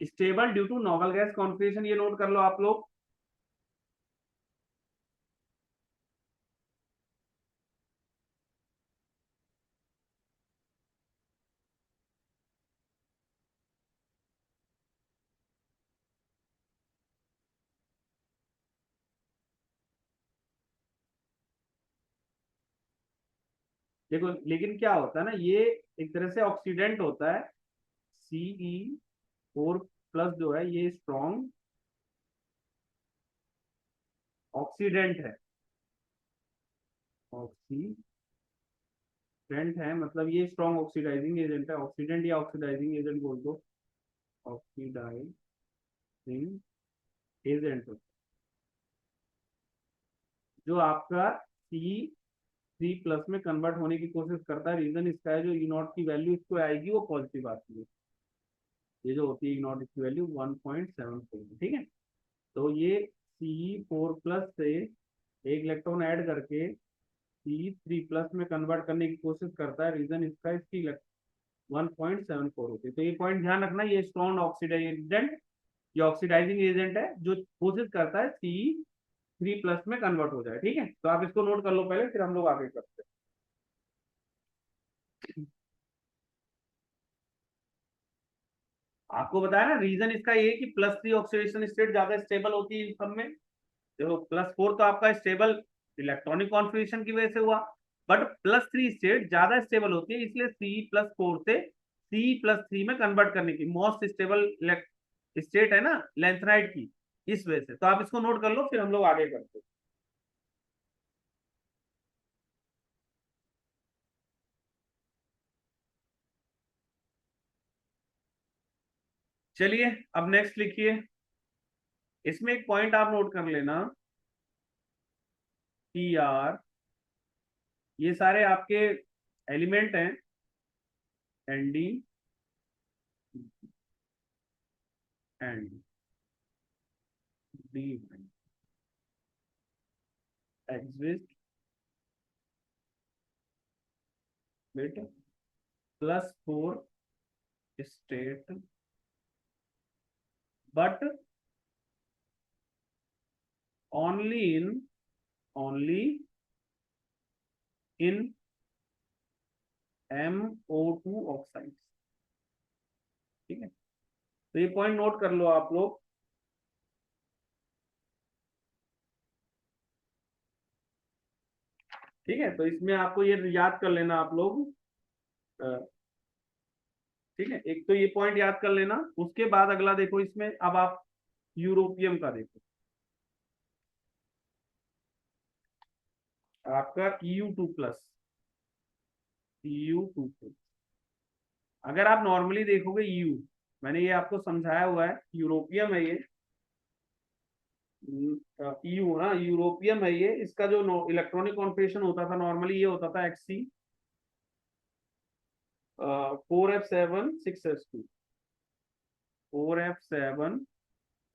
stable due to noble gas configuration, ये नोट कर लो आप लोग। देखो, लेकिन क्या होता है ना, ये एक तरह से ऑक्सीडेंट होता है। Ce4+ जो है ये स्ट्रॉन्ग ऑक्सीडेंट है, ऑक्सीडेंट है, मतलब ये स्ट्रॉन्ग ऑक्सीडाइजिंग एजेंट है, ऑक्सीडेंट या ऑक्सीडाइजिंग एजेंट बोल दो, ऑक्सीडाइजिंग एजेंट जो आपका C3+ में कन्वर्ट होने की कोशिश करता है। रीजन इसका है, जो E0 की वैल्यू इसको आएगी वो पॉजिटिव आती है, ये जो होती है E0 की वैल्यू 1.74। ठीक है, तो ये C4+ से एक इलेक्ट्रॉन ऐड करके C3+ में कन्वर्ट करने की कोशिश करता है। रीजन इसका, इसकी 1.74 होती है। तो ये पॉइंट ध्यान रखना, ये स्ट्रॉन्ग ऑक्सीडेंट, ये ऑक्सीडाइजिंग एजेंट है जो कोशिश करता है C3+ में कन्वर्ट हो जाए। ठीक है, तो आप इसको नोट कर लो पहले, फिर हम लोग आगे करते हैं। आपको बताया ना, रीजन इसका ये है कि +3 ऑक्सीडेशन स्टेट ज्यादा स्टेबल होती है इन सब में। देखो, +4 तो आपका स्टेबल इलेक्ट्रॉनिक कॉन्फ़िगरेशन की वजह से हुआ, बट +3 स्टेट ज्यादा स्टेबल होती है, इसलिए C+4 से C+3 में कन्वर्ट करने की मोस्ट स्टेबल स्टेट है ना लेंथनाइड की, इस वजह से। तो आप इसको नोट कर लो, फिर हम लोग आगे करते हैं। चलिए, अब नेक्स्ट लिखिए। इसमें एक पॉइंट आप नोट कर लेना, PR ये सारे आपके एलिमेंट हैं, N D and D exist bit +4 state but only in MO2 oxide. ठीक है, तो ये पॉइंट नोट कर लो आप लोग। ठीक है, तो इसमें आपको ये याद कर लेना आप लोग। ठीक है, एक तो ये पॉइंट याद कर लेना। उसके बाद अगला देखो, इसमें अब आप यूरोपियम का देखो, आपका EU2+, EU2+। अगर आप नॉर्मली देखोगे मैंने ये आपको समझाया हुआ है, यूरोपियम है ये, EU ना, यूरोपियम है ये। इसका जो इलेक्ट्रॉनिक कॉन्फ़िगरेशन होता था नॉर्मली, ये होता था XC 4F7 6S2, 4F7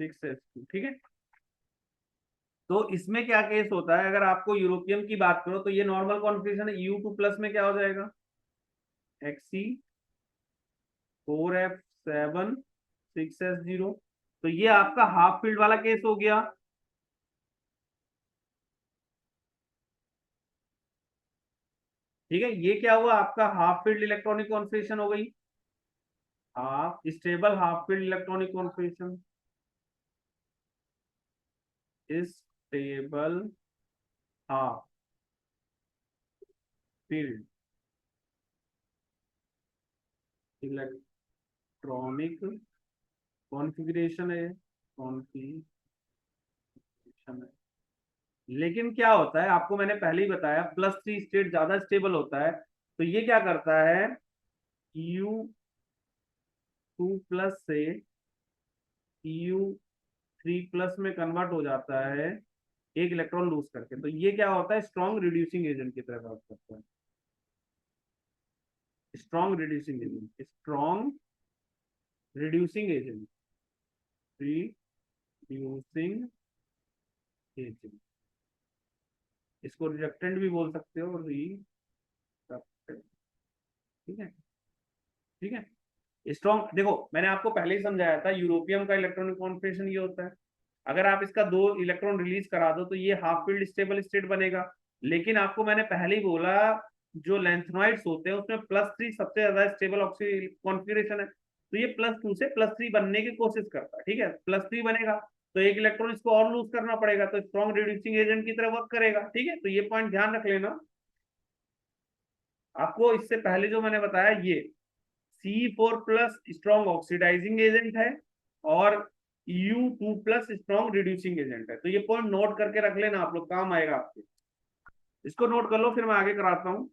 6S2। ठीक है, तो इसमें क्या केस होता है, अगर आपको यूरोपियम की बात करो तो ये नॉर्मल कॉन्फ़िगरेशन है। EU2+ में क्या हो जाएगा, XC 4F7 6S0। तो ये आपका हाफ फील्ड वाला केस हो गया। ठीक है, ये क्या हुआ, आपका हाफ फील्ड इलेक्ट्रॉनिक कॉन्फ़िगरेशन हो गई, half stable half field electronic configuration, stable half field electronic configuration है, कॉन्फ़िगरेशन है। लेकिन क्या होता है, आपको मैंने पहले ही बताया, +3 स्टेट ज्यादा स्टेबल होता है। तो ये क्या करता है, EU2+ से EU3+ में कन्वर्ट हो जाता है, एक इलेक्ट्रॉन लूज करके। तो ये क्या होता है, स्ट्रॉन्ग रिड्यूसिंग एजेंट की तरह वर्क करता है। Strong reducing agent, strong reducing agent, reducing agent. इसको रिडक्टेंट भी बोल सकते हो, रिडक्टेंट। ठीक है, ठीक है। स्ट्रॉन्ग, देखो मैंने आपको पहले ही समझाया था, यूरोपियम का इलेक्ट्रॉनिक कॉन्फ़िगरेशन ये होता है। अगर आप इसका 2 इलेक्ट्रॉन रिलीज करा दो तो ये हाफ फील्ड स्टेबल स्टेट बनेगा। लेकिन आपको मैंने पहले ही बोला, जो लेंथनॉइड्स होते हैं उसमें +3 सबसे ज्यादा स्टेबल कॉन्फ़िगरेशन है। तो ये +2 से +3 बनने की कोशिश करता है। ठीक है, +3 बनेगा तो एक इलेक्ट्रॉन इसको और लूज करना पड़ेगा, तो स्ट्रॉन्ग रिड्यूसिंग एजेंट की तरह वर्क करेगा। ठीक है, तो ये पॉइंट ध्यान रख लेना। आपको इससे पहले जो मैंने बताया, ये C4+ स्ट्रॉन्ग ऑक्सीडाइजिंग एजेंट है, और EU2+ स्ट्रॉन्ग रिड्यूसिंग एजेंट है। तो ये पॉइंट नोट करके रख लेना आप लोग, काम आएगा आपके। इसको नोट कर लो, फिर मैं आगे कराता हूं।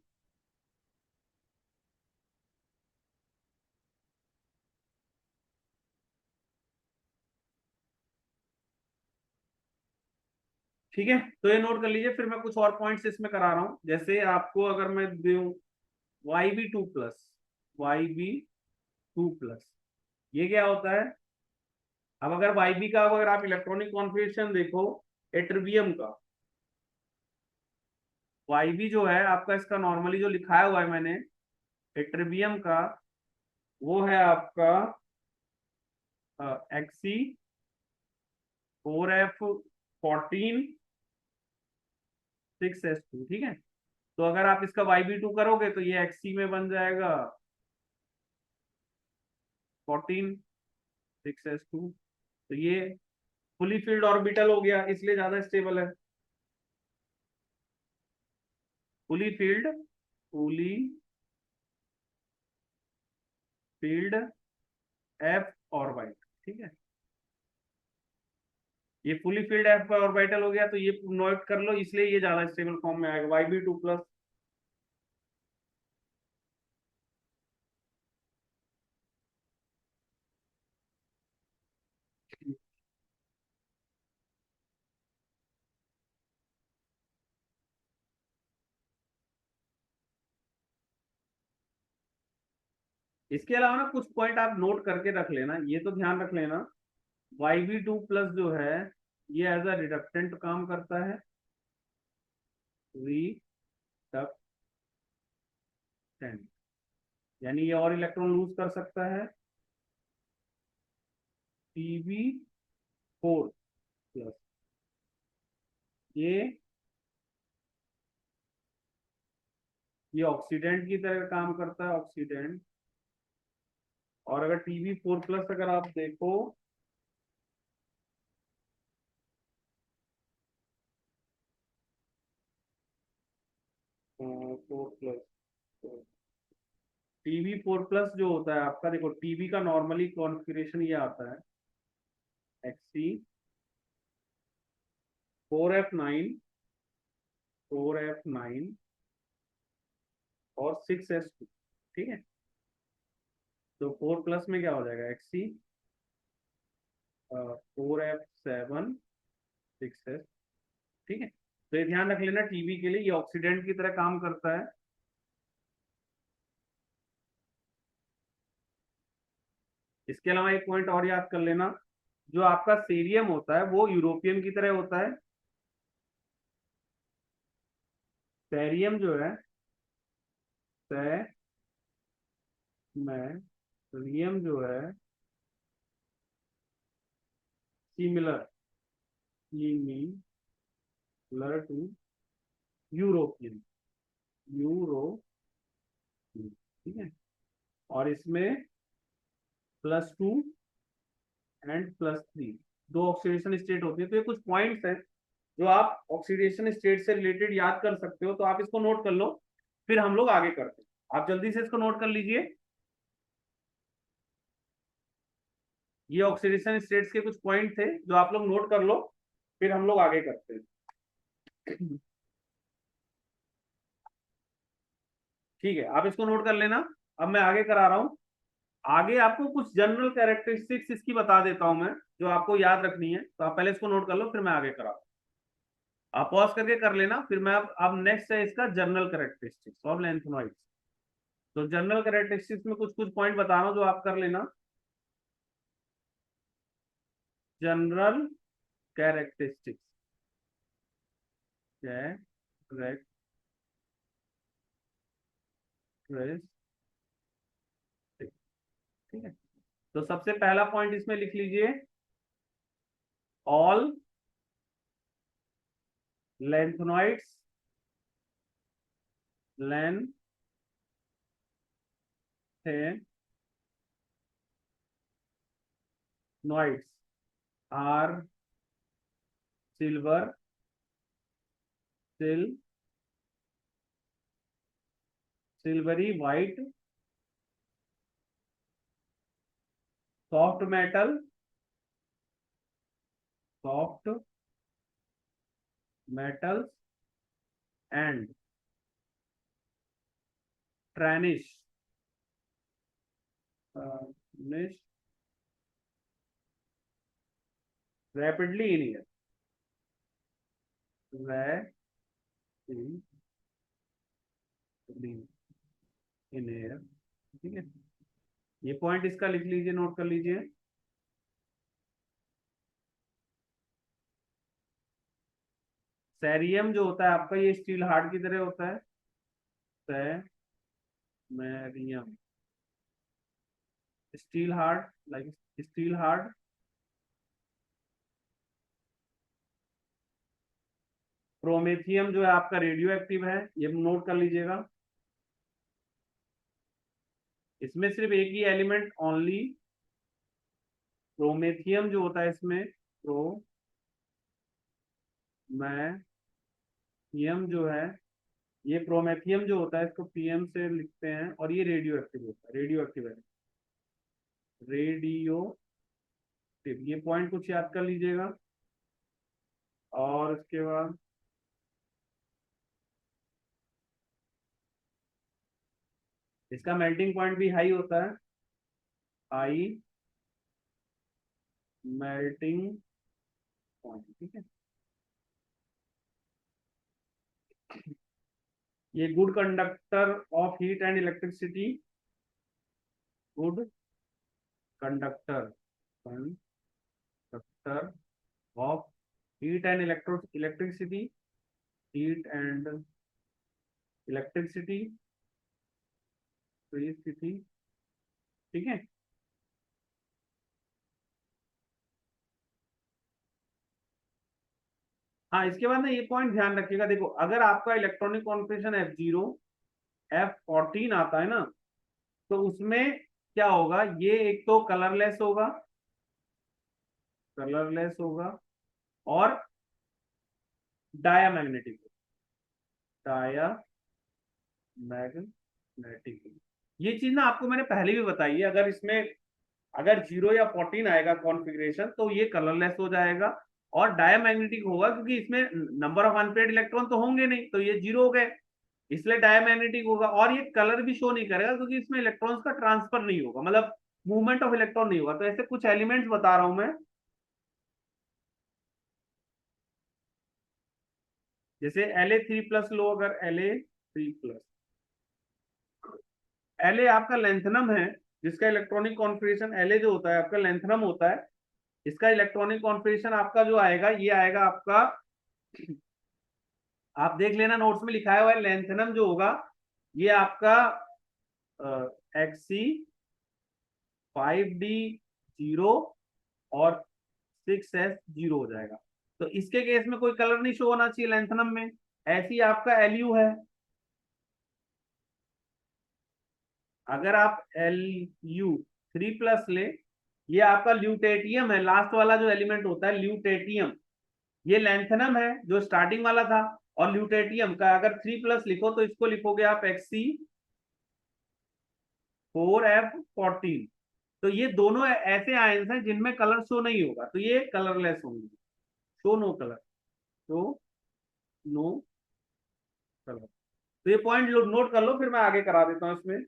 ठीक है, तो ये नोट कर लीजिए, फिर मैं कुछ और पॉइंट्स इसमें करा रहा हूं। जैसे आपको अगर मैं दूं YB2+, YB2+, ये क्या होता है। अब अगर YB का, अगर आप इलेक्ट्रॉनिक कॉन्फ़िगरेशन देखो एट्रिबियम का, YB जो है आपका, इसका नॉर्मली जो लिखाया हुआ है मैंने एट्रिबियम का, वो है आपका XC 4F14 6S2। ठीक है, तो अगर आप इसका YB2 करोगे तो ये XC में बन जाएगा 14 6S2। तो ये फुली फील्ड ऑर्बिटल हो गया, इसलिए ज्यादा स्टेबल है। Fully field F orbit. ठीक है, ये फुली फील्ड F ऑर्बिटल हो गया, तो ये नोट कर लो, इसलिए ये ज्यादा स्टेबल फॉर्म में आएगा YB2+। इसके अलावा ना कुछ पॉइंट आप नोट करके रख लेना, ये तो ध्यान रख लेना, YB2 प्लस जो है ये एज अ रिडक्टेंट काम करता है, रिडक्टेंट, यानी ये और इलेक्ट्रॉन लूज कर सकता है। PB4 प्लस ये ये ऑक्सीडेंट की तरह काम करता है, ऑक्सीडेंट। और अगर TB4 प्लस अगर आप देखो, 4 प्लस, TB4 प्लस जो होता है आपका, देखो टीबी का नॉर्मली कॉन्फ़िगरेशन ये आता है, Xc 4F9 और 6s2, ठीक है। तो 4 प्लस में क्या हो जाएगा, Xc 4F7 6s, ठीक है। तो ये ध्यान रख लेना, टीबी के लिए ये ऑक्सीडेंट की तरह काम करता है। इसके अलावा एक पॉइंट और याद कर लेना, जो आपका सीरियम होता है वो यूरोपियन की तरह होता है, सेरियम जो है, सेरियम जो है similar similar to European, European, ठीक है। और इसमें +2 एंड +3 दो ऑक्सीडेशन स्टेट होती है। तो ये कुछ पॉइंट्स हैं जो आप ऑक्सीडेशन स्टेट से रिलेटेड याद कर सकते हो, तो आप इसको नोट कर लो, फिर हम लोग आगे करते हैं। आप जल्दी से इसको नोट कर लीजिए, ये ऑक्सीडेशन स्टेट्स के कुछ पॉइंट थे जो आप लोग नोट कर लो, फिर हम लोग आगे करते हैं। ठीक है, आप इसको नोट कर लेना। अब मैं आगे करा रहा हूं, आगे आपको कुछ जनरल कैरेक्टरिस्टिक्स इसकी बता देता हूं मैं, जो आपको याद रखनी है। तो आप पहले इसको नोट कर लो, फिर मैं आगे करा, आप पॉज करके कर लेना, फिर मैं अब नेक्स्ट है इसका जनरल कैरेक्टरिस्टिक्स ऑफ लैंथेनॉइड्स। तो जनरल कैरेक्टरिस्टिक्स में कुछ कुछ पॉइंट बता रहा हूं जो आप कर लेना। जनरल कैरेक्टरिस्टिक्स, कैरेक्टरिस्टिक्स, ठीक है। तो सबसे पहला पॉइंट इसमें लिख लीजिए, all lanthanoids, lanthanoids are silver, सिल silvery white, soft metal, soft metals and tarnish, rapidly in air, rapidly in air, ठीक है। ये पॉइंट इसका लिख लीजिए, नोट कर लीजिए। सेरियम जो होता है आपका, ये स्टील हार्ड की तरह होता है, cerium steel hard, like steel hard. Promethium जो है आपका रेडियो एक्टिव है, ये नोट कर लीजिएगा। इसमें सिर्फ एक ही एलिमेंट ओनली, प्रोमेथियम जो होता है इसमें, प्रोमेथियम जो है, ये प्रोमेथियम जो होता है इसको PM से लिखते हैं, और ये रेडियो एक्टिव होता है, रेडियो एक्टिव है, रेडियो, ये पॉइंट कुछ याद कर लीजिएगा। और इसके बाद इसका मेल्टिंग पॉइंट भी हाई होता है, हाई मेल्टिंग पॉइंट, ठीक है। ये good conductor of heat and electricity, good conductor, conductor of heat and electricity, heat and electricity, स्थिति, ठीक है। हाँ, इसके बाद ना ये पॉइंट ध्यान रखिएगा, देखो अगर आपका इलेक्ट्रॉनिक कॉन्फ़िगरेशन F0 F14 आता है ना, तो उसमें क्या होगा, ये एक तो कलरलेस होगा, कलरलेस होगा, और डायामैग्नेटिक, डायामैग्नेटिक। ये चीज ना आपको मैंने पहले भी बताई है, अगर इसमें अगर 0 या 14 आएगा कॉन्फ़िगरेशन तो ये कलरलेस हो जाएगा और डायामैग्नेटिक होगा, क्योंकि इसमें नंबर ऑफ अनपेयर्ड इलेक्ट्रॉन तो होंगे नहीं, तो ये 0 हो गए, इसलिए डायमैग्नेटिक होगा। और ये कलर भी शो नहीं करेगा क्योंकि इसमें इलेक्ट्रॉन्स का ट्रांसफर नहीं होगा, मतलब मूवमेंट ऑफ इलेक्ट्रॉन नहीं होगा। तो ऐसे कुछ एलिमेंट्स बता रहा हूं मैं, जैसे La3+ लो, अगर La3+, La आपका लेंथनम है, जिसका इलेक्ट्रॉनिक कॉन्फ़िगरेशन La जो होता है आपका लेंथनम होता है, इसका इलेक्ट्रॉनिक कॉन्फ़िगरेशन आपका जो आएगा, ये आएगा आपका, आप देख लेना नोट्स में लिखा हुआ है, लेंथनम जो होगा ये आपका Xc5d0 और 6s0 हो जाएगा। तो इसके केस में कोई कलर नहीं शो होना चाहिए लेंथनम में। ऐसे ही आपका Lu है, अगर आप Lu3+ ले, ये आपका ल्यूटेटियम है, लास्ट वाला जो एलिमेंट होता है ल्यूटेटियम, ये लेंथनम है जो स्टार्टिंग वाला था, और ल्यूटेटियम का अगर 3+ लिखो तो इसको लिखोगे आप Xc4f14। तो ये दोनों ऐसे आयंस हैं जिनमें कलर शो नहीं होगा, तो ये कलरलेस होंगे, show no colour, show no colour. तो ये पॉइंट नोट कर लो, फिर मैं आगे करा देता हूं इसमें।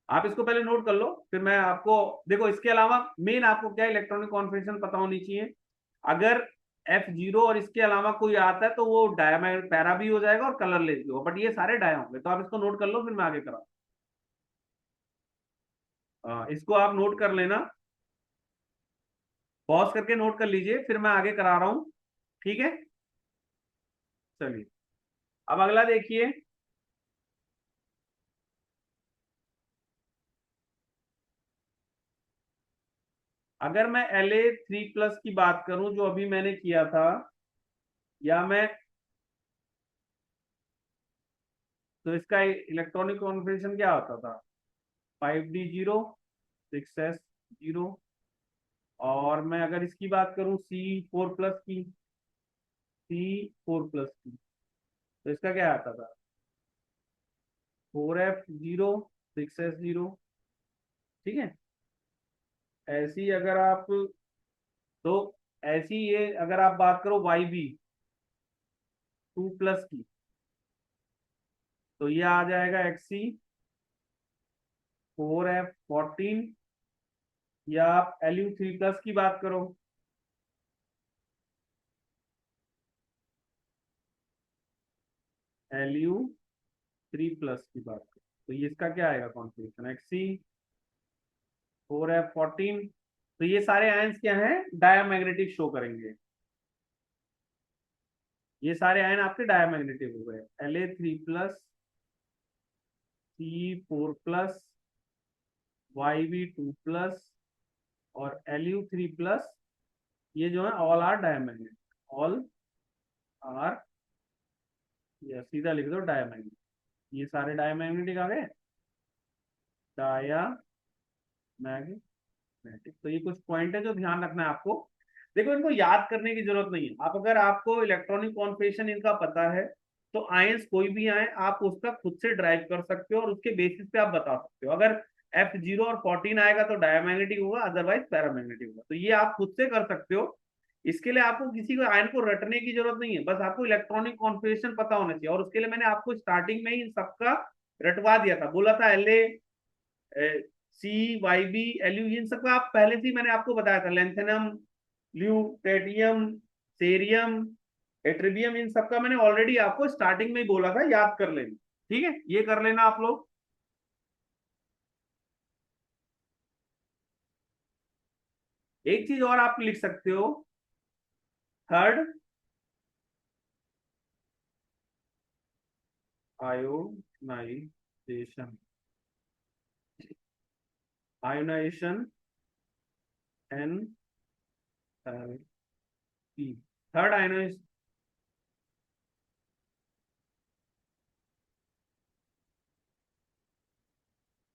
आप इसको पहले नोट कर लो, फिर मैं आपको, देखो इसके अलावा मेन आपको क्या इलेक्ट्रॉनिक कॉन्फ़िगरेशन पता होनी चाहिए। अगर F0 और इसके अलावा कोई आता है तो वो डायमैग्नेट पैरा भी हो जाएगा और कलरलेस भी होगा, बट ये सारे डाया होंगे। तो आप इसको नोट कर लो, फिर मैं आगे करा, इसको आप नोट कर लेना, पॉज करके नोट कर लीजिए, फिर मैं आगे करा रहा हूं, ठीक है। चलिए, अब अगला देखिए, अगर मैं La3+ की बात करूं जो अभी मैंने किया था, या मैं, तो इसका इलेक्ट्रॉनिक कॉन्फ़िगरेशन क्या होता था, 5d0 6s0। और मैं अगर इसकी बात करूं C4+ की, तो इसका क्या आता था, 4f0 6s0, ठीक है। ऐसी अगर आप, तो ऐसी ये अगर आप बात करो YB2+ की, तो ये आ जाएगा Xc4f14। या आप Lu3+ की बात करो, Lu3+ की बात करो, तो ये इसका क्या आएगा कॉन्फ़िगरेशन, Xc4f14। तो ये सारे आयंस क्या हैं, डायामैग्नेटिक शो करेंगे, ये सारे आयन आपके डायामैग्नेटिक हो गए, La3+, C4+, YB2+, और Lu3+, ये जो है all are diamagnetic, all are, या सीधा लिख दो डायमैग्नेटिक, ये सारे डायमैग्नेटिक आ गए, डायामैग्नेटिक। तो ये कुछ पॉइंट है जो ध्यान रखना है आपको। देखो इनको याद करने की जरूरत नहीं है, आप अगर आपको इलेक्ट्रॉनिक कॉन्फ़िगरेशन इनका पता है तो आयंस कोई भी आए आप उसका खुद से ड्राइव कर सकते हो और उसके बेसिस पे आप बता सकते हो। अगर F0 और 14 आएगा तो डायमैग्नेटिक होगा, अदरवाइज पैरामैग्नेटिक होगा, तो ये आप खुद से कर सकते हो। इसके लिए आपको किसी को आयन को रटने की जरूरत नहीं है, बस आपको इलेक्ट्रॉनिक कॉन्फ़िगरेशन पता होना चाहिए। और उसके लिए मैंने आपको स्टार्टिंग में ही सबका रटवा दिया था, बोला था CYB Lu, इन सबका आप पहले से ही मैंने आपको बताया था, लेंथेनम, ल्यूटेटियम, सेरियम, एट्रिबियम, इन सबका मैंने ऑलरेडी आपको स्टार्टिंग में ही बोला था, याद कर लेना। ठीक है, ये कर लेना आप लोग। एक चीज और आप लिख सकते हो, third ionization, ionization enthalpy, third ionization,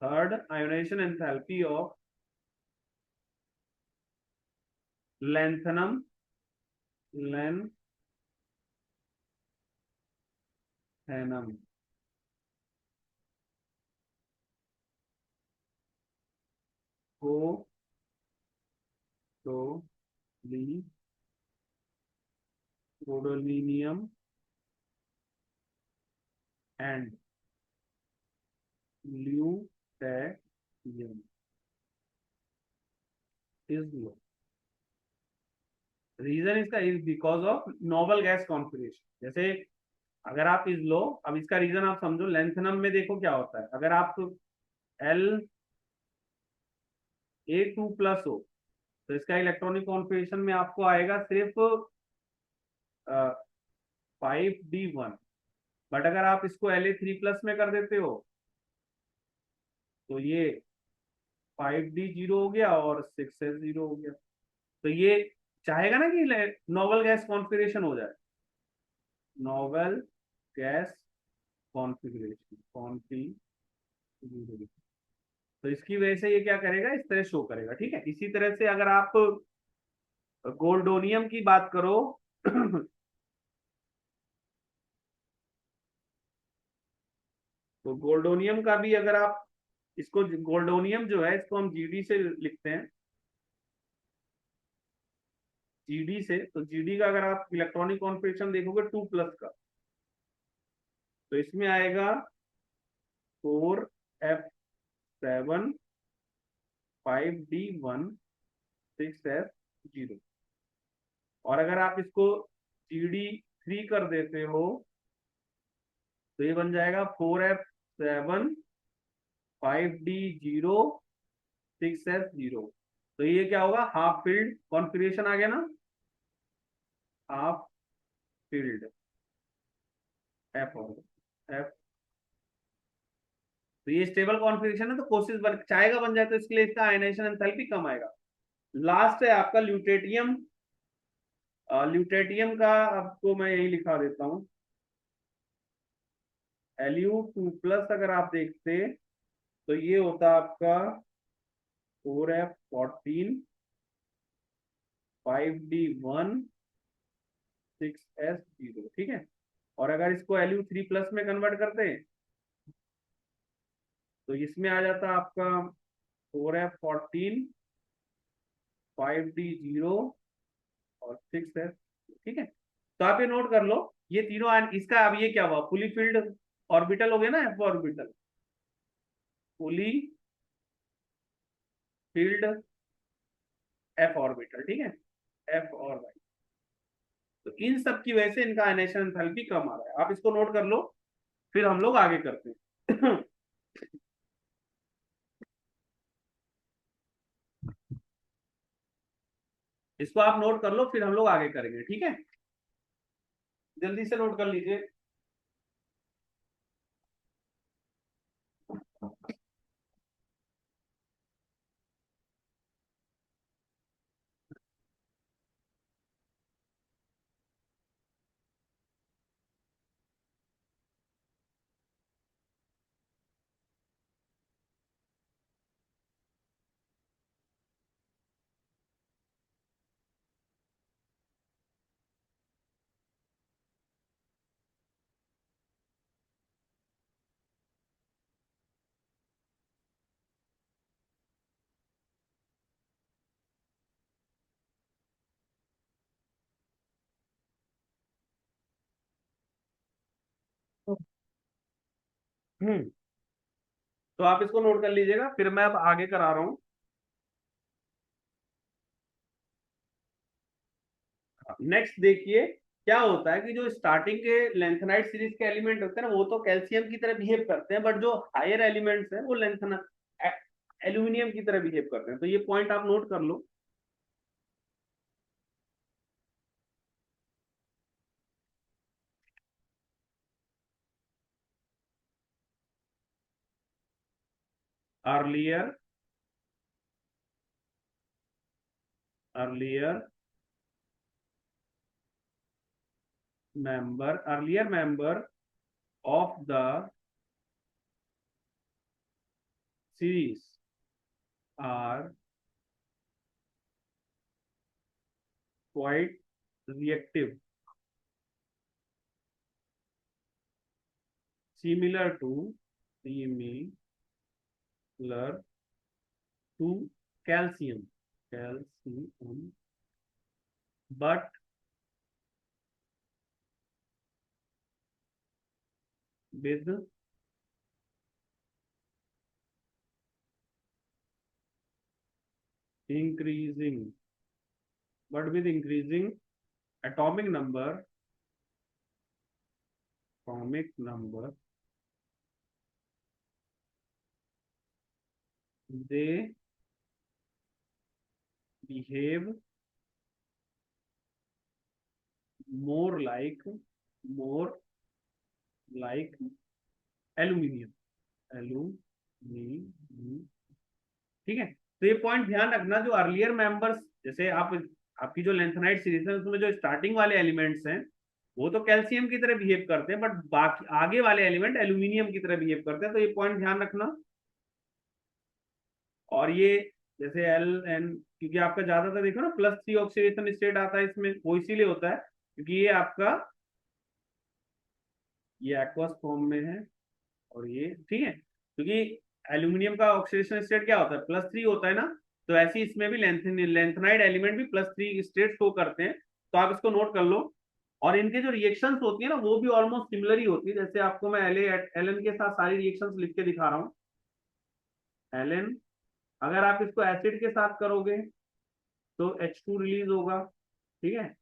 third ionization enthalpy of lanthanum, lanthanum को तो gadolinium and lutetium is low। Reason इसका is because of noble gas configuration. जैसे अगर आप इज लो, अब इसका रीजन आप समझो, लेंथनम में देखो क्या होता है, अगर आप La2+ हो तो इसका इलेक्ट्रॉनिक कॉन्फिगरेशन में आपको आएगा सिर्फ 5D1। बट अगर आप इसको La3+ में कर देते हो तो ये 5D0 हो गया और 6S0 हो गया। तो ये चाहेगा ना कि नोबल गैस कॉन्फिगरेशन हो जाए, नोबल गैस कॉन्फिगरेशन, कॉन्फिगरेशन। तो इसकी वजह से ये क्या करेगा, इस तरह शो करेगा। ठीक है, इसी तरह से अगर आप गोल्डोनियम की बात करो तो गोल्डोनियम का भी अगर आप इसको, गोल्डोनियम जो है इसको हम जीडी से लिखते हैं, जीडी से। तो जीडी का अगर आप इलेक्ट्रॉनिक कॉन्फिगरेशन देखोगे 2+ का, तो इसमें आएगा 4F7, 5D1, 6S0। और अगर आप इसको GD3 कर देते हो तो ये बन जाएगा 4F7, 5D0, 6S0। तो ये क्या होगा, हाफ फील्ड कॉन्फिगरेशन आ गया ना, हाफ फील्ड एफ एफ। तो ये स्टेबल कॉन्फिगरेशन है, तो कोशिश बन चाहेगा बन जाए, तो इसके लिए इसका आयनाइजेशन एंथैल्पी कम आएगा। लास्ट है आपका ल्यूटेटियम। ल्यूटेटियम का आपको मैं यही लिखा देता हूँ, Lu2+ अगर आप देखते तो ये होता आपका 4F14, 5D1, 6S0। ठीक है, और अगर इसको Lu3+ में कन्वर्ट करते हैं तो इसमें आ जाता आपका 4F14, 5D0 और 6S। ठीक है, तो आप ये नोट कर लो, ये तीनों इसका अब ये क्या हुआ, फुली फील्ड ऑर्बिटल हो गया ना, F orbital, fully field F orbital. ठीक है, एफ और वाई। तो इन सब की वजह से इनका आयनेशन एंथैल्पी कम आ रहा है, आप इसको नोट कर लो, फिर हम लोग आगे करते हैं। इसको आप नोट कर लो, फिर हम लोग आगे करेंगे। ठीक है, जल्दी से नोट कर लीजिए। हम्म, तो आप इसको नोट कर लीजिएगा, फिर मैं अब आगे करा रहा हूँ। नेक्स्ट देखिए क्या होता है कि जो स्टार्टिंग के लेंथेनाइट सीरीज के एलिमेंट होते हैं ना वो तो कैल्शियम की तरह बिहेव करते हैं, बट जो हायर एलिमेंट्स हैं वो लेंथेना एल्यूमिनियम की तरह बिहेव करते हैं। तो ये पॉइंट आप नोट कर लो। Earlier earlier member of the series are quite reactive, similar to similar to calcium, but with increasing increasing atomic number they behave more like more like aluminium aluminium. ठीक है, तो ये पॉइंट ध्यान रखना, जो अर्लियर मेंबर्स जैसे आप आपकी जो लेंथेनाइट सीरीज है उसमें जो स्टार्टिंग वाले एलिमेंट्स हैं वो तो कैल्शियम की तरह बिहेव करते हैं, बट बाकी आगे वाले एलिमेंट एल्यूमिनियम की तरह बिहेव करते हैं। तो ये पॉइंट ध्यान रखना। और ये जैसे एल एन, क्योंकि आपका ज्यादातर देखो ना +3 ऑक्सीडेशन स्टेट आता है इसमें, वो इसीलिए होता है क्योंकि ये आपका ये एक्वस फॉर्म में है। और ये ठीक है क्योंकि एल्यूमिनियम का ऑक्सीडेशन स्टेट क्या होता है, +3 होता है ना, तो ऐसे इसमें भी लेंथेनाइड एलिमेंट भी +3 स्टेट शो करते हैं। तो आप इसको नोट कर लो। और इनके जो रिएक्शंस होती है ना वो भी ऑलमोस्ट सिमिलर ही होती है। जैसे आपको मैं एल एन के साथ सारी रिएक्शंस लिख के दिखा रहा हूँ। एल एन अगर आप इसको एसिड के साथ करोगे तो H2 रिलीज होगा। ठीक है,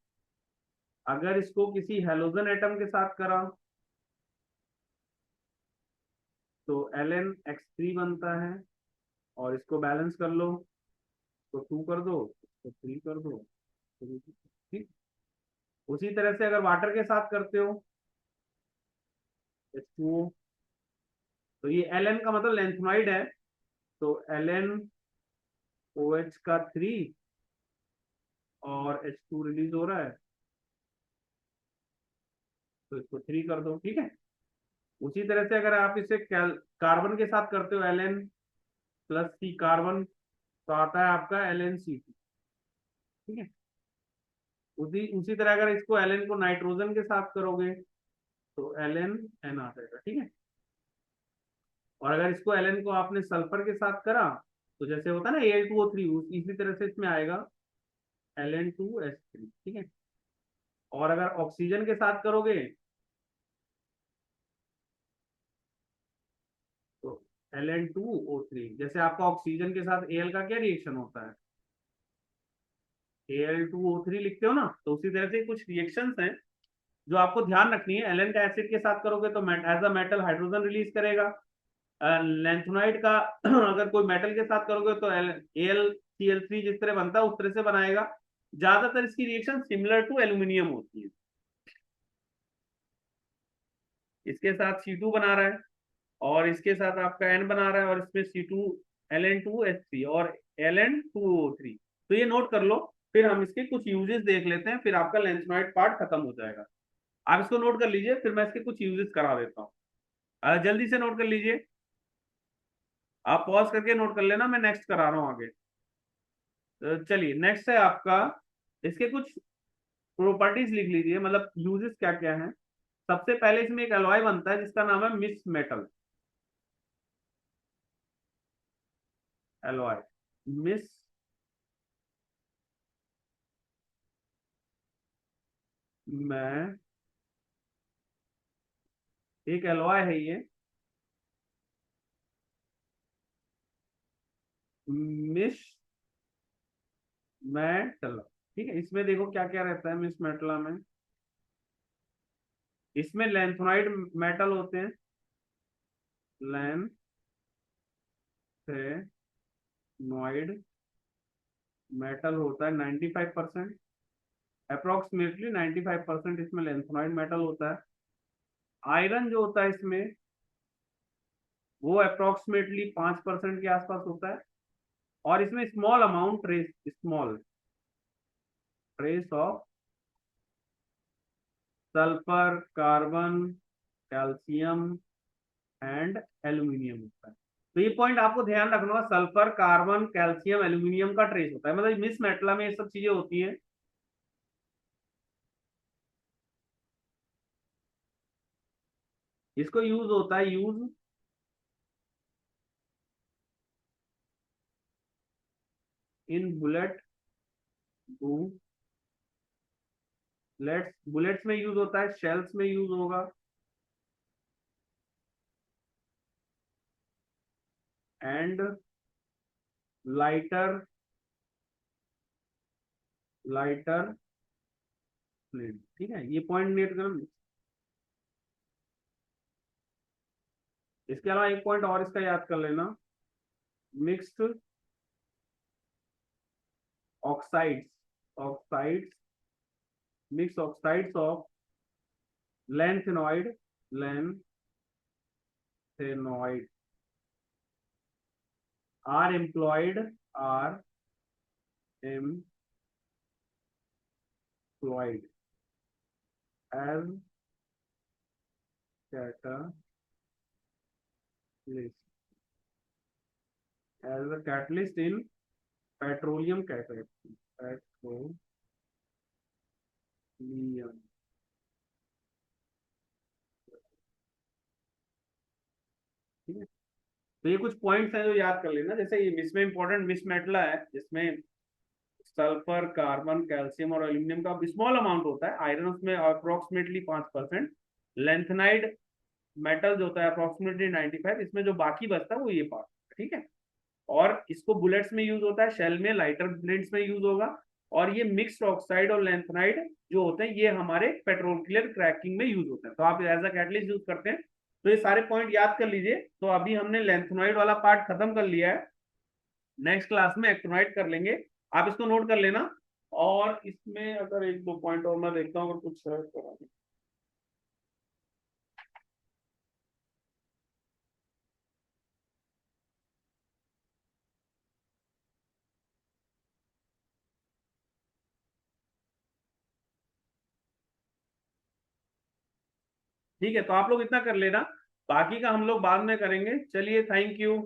अगर इसको किसी हेलोजन एटम के साथ करा तो LnX3 बनता है। और इसको बैलेंस कर लो तो 2 कर दो, तो 3 कर दो। ठीक, उसी तरह से अगर वाटर के साथ करते हो H2O, तो ये Ln का मतलब लेंथेनॉइड है, तो LnOH का 3 और H2 रिलीज हो रहा है तो इसको 3 कर दो। ठीक है, उसी तरह से अगर आप इसे कार्बन के साथ करते हो Ln+C कार्बन, तो आता है आपका LnC2। ठीक है, उसी उसी तरह अगर इसको Ln को नाइट्रोजन के साथ करोगे तो LnN आ जाएगा। ठीक है, और अगर इसको Ln को आपने सल्फर के साथ करा तो जैसे होता है ना Al2O3, इसी तरह से इसमें आएगा Ln2S3। ठीक है, और अगर ऑक्सीजन के साथ करोगे तो Ln2O3, जैसे आपका ऑक्सीजन के साथ Al का क्या रिएक्शन होता है, Al2O3 लिखते हो ना, तो उसी तरह से कुछ रिएक्शंस हैं जो आपको ध्यान रखनी है। Ln का एसिड के साथ करोगे तो as a metal hydrogen release करेगा। लेंथेनाइड का अगर कोई मेटल के साथ करोगे तो AlCl3 जिस तरह बनता है उस तरह से बनाएगा। ज्यादातर इसकी रिएक्शन सिमिलर टू एल्यूमिनियम होती है। इसके साथ C2 बना रहा है और इसके साथ आपका N बना रहा है और इसमें C2 Ln2S3 और Ln2O3। तो ये नोट कर लो, फिर हम इसके कुछ यूजेस देख लेते हैं, फिर आपका लेंथेनॉइड पार्ट खत्म हो जाएगा। आप इसको नोट कर लीजिए, फिर मैं इसके कुछ यूजेस करा देता हूँ। जल्दी से नोट कर लीजिए, आप पॉज करके नोट कर लेना, मैं नेक्स्ट करा रहा हूँ आगे। तो चलिए नेक्स्ट है आपका, इसके कुछ प्रॉपर्टीज लिख लीजिए, मतलब यूजेस क्या क्या है। सबसे पहले इसमें एक अलॉय बनता है जिसका नाम है मिस मेटल अलॉय। मिस में एक अलॉय है ये, मिस मेटल। ठीक है, इसमें देखो क्या क्या रहता है मिस मेटला में। इसमें लेंथोनाइड मेटल होते हैं, लेंथेनॉइड मेटल होता है 95%, अप्रोक्सीमेटली 95% इसमें लेंथोनाइड मेटल होता है। आयरन जो होता है इसमें वो अप्रोक्सीमेटली 5% के आसपास होता है। और इसमें small amount trace, small trace of sulphur, carbon, calcium and aluminium होता है। तो ये पॉइंट आपको ध्यान रखना होगा, सल्फर, कार्बन, कैल्शियम, एल्यूमिनियम का ट्रेस होता है, मतलब मिस मेटला में ये सब चीजें होती हैं। इसको यूज होता है, यूज इन बुलेट, बुलेट्स में यूज होता है, शेल्स में यूज होगा, एंड लाइटर, लाइटर फ्लूइड। ठीक है, ये पॉइंट नोट करना। इसके अलावा एक पॉइंट और इसका याद कर लेना, mixed oxides, oxides, mix oxides of lanthanoid, lanthanoid are employed, are employed as catalyst, as a catalyst in petroleum catalyst, petroleum. ठीक है, तो ये कुछ पॉइंट्स हैं जो याद कर लेना। जैसे ये इसमें इंपॉर्टेंट मिस मेटला है, जिसमें सल्फर, कार्बन, कैल्शियम और एल्यूमिनियम का स्मॉल अमाउंट होता है, आयरन उसमें अप्रोक्सीमेटली 5%, लेंथनाइड मेटल जो होता है अप्रोक्सीमेटली 95, इसमें जो बाकी बचता है वो ये पार्ट। ठीक है, और इसको बुलेट्स में यूज होता है, शेल में, लाइटर ब्लेंड्स में यूज होगा। और ये मिक्स्ड ऑक्साइड और लेंथनाइड जो होते हैं ये हमारे पेट्रोल क्लियर क्रैकिंग में यूज होते हैं, तो आप एज अ कैटलिस्ट यूज करते हैं। तो ये सारे पॉइंट याद कर लीजिए। तो अभी हमने लेंथनॉइड वाला पार्ट खत्म कर लिया है, नेक्स्ट क्लास में एक्टिनॉइड कर लेंगे, आप इसको नोट कर लेना। और इसमें अगर एक दो पॉइंट और मैं देखता हूँ अगर कुछ है तो। ठीक है, तो आप लोग इतना कर लेना, बाकी का हम लोग बाद में करेंगे। चलिए, थैंक यू।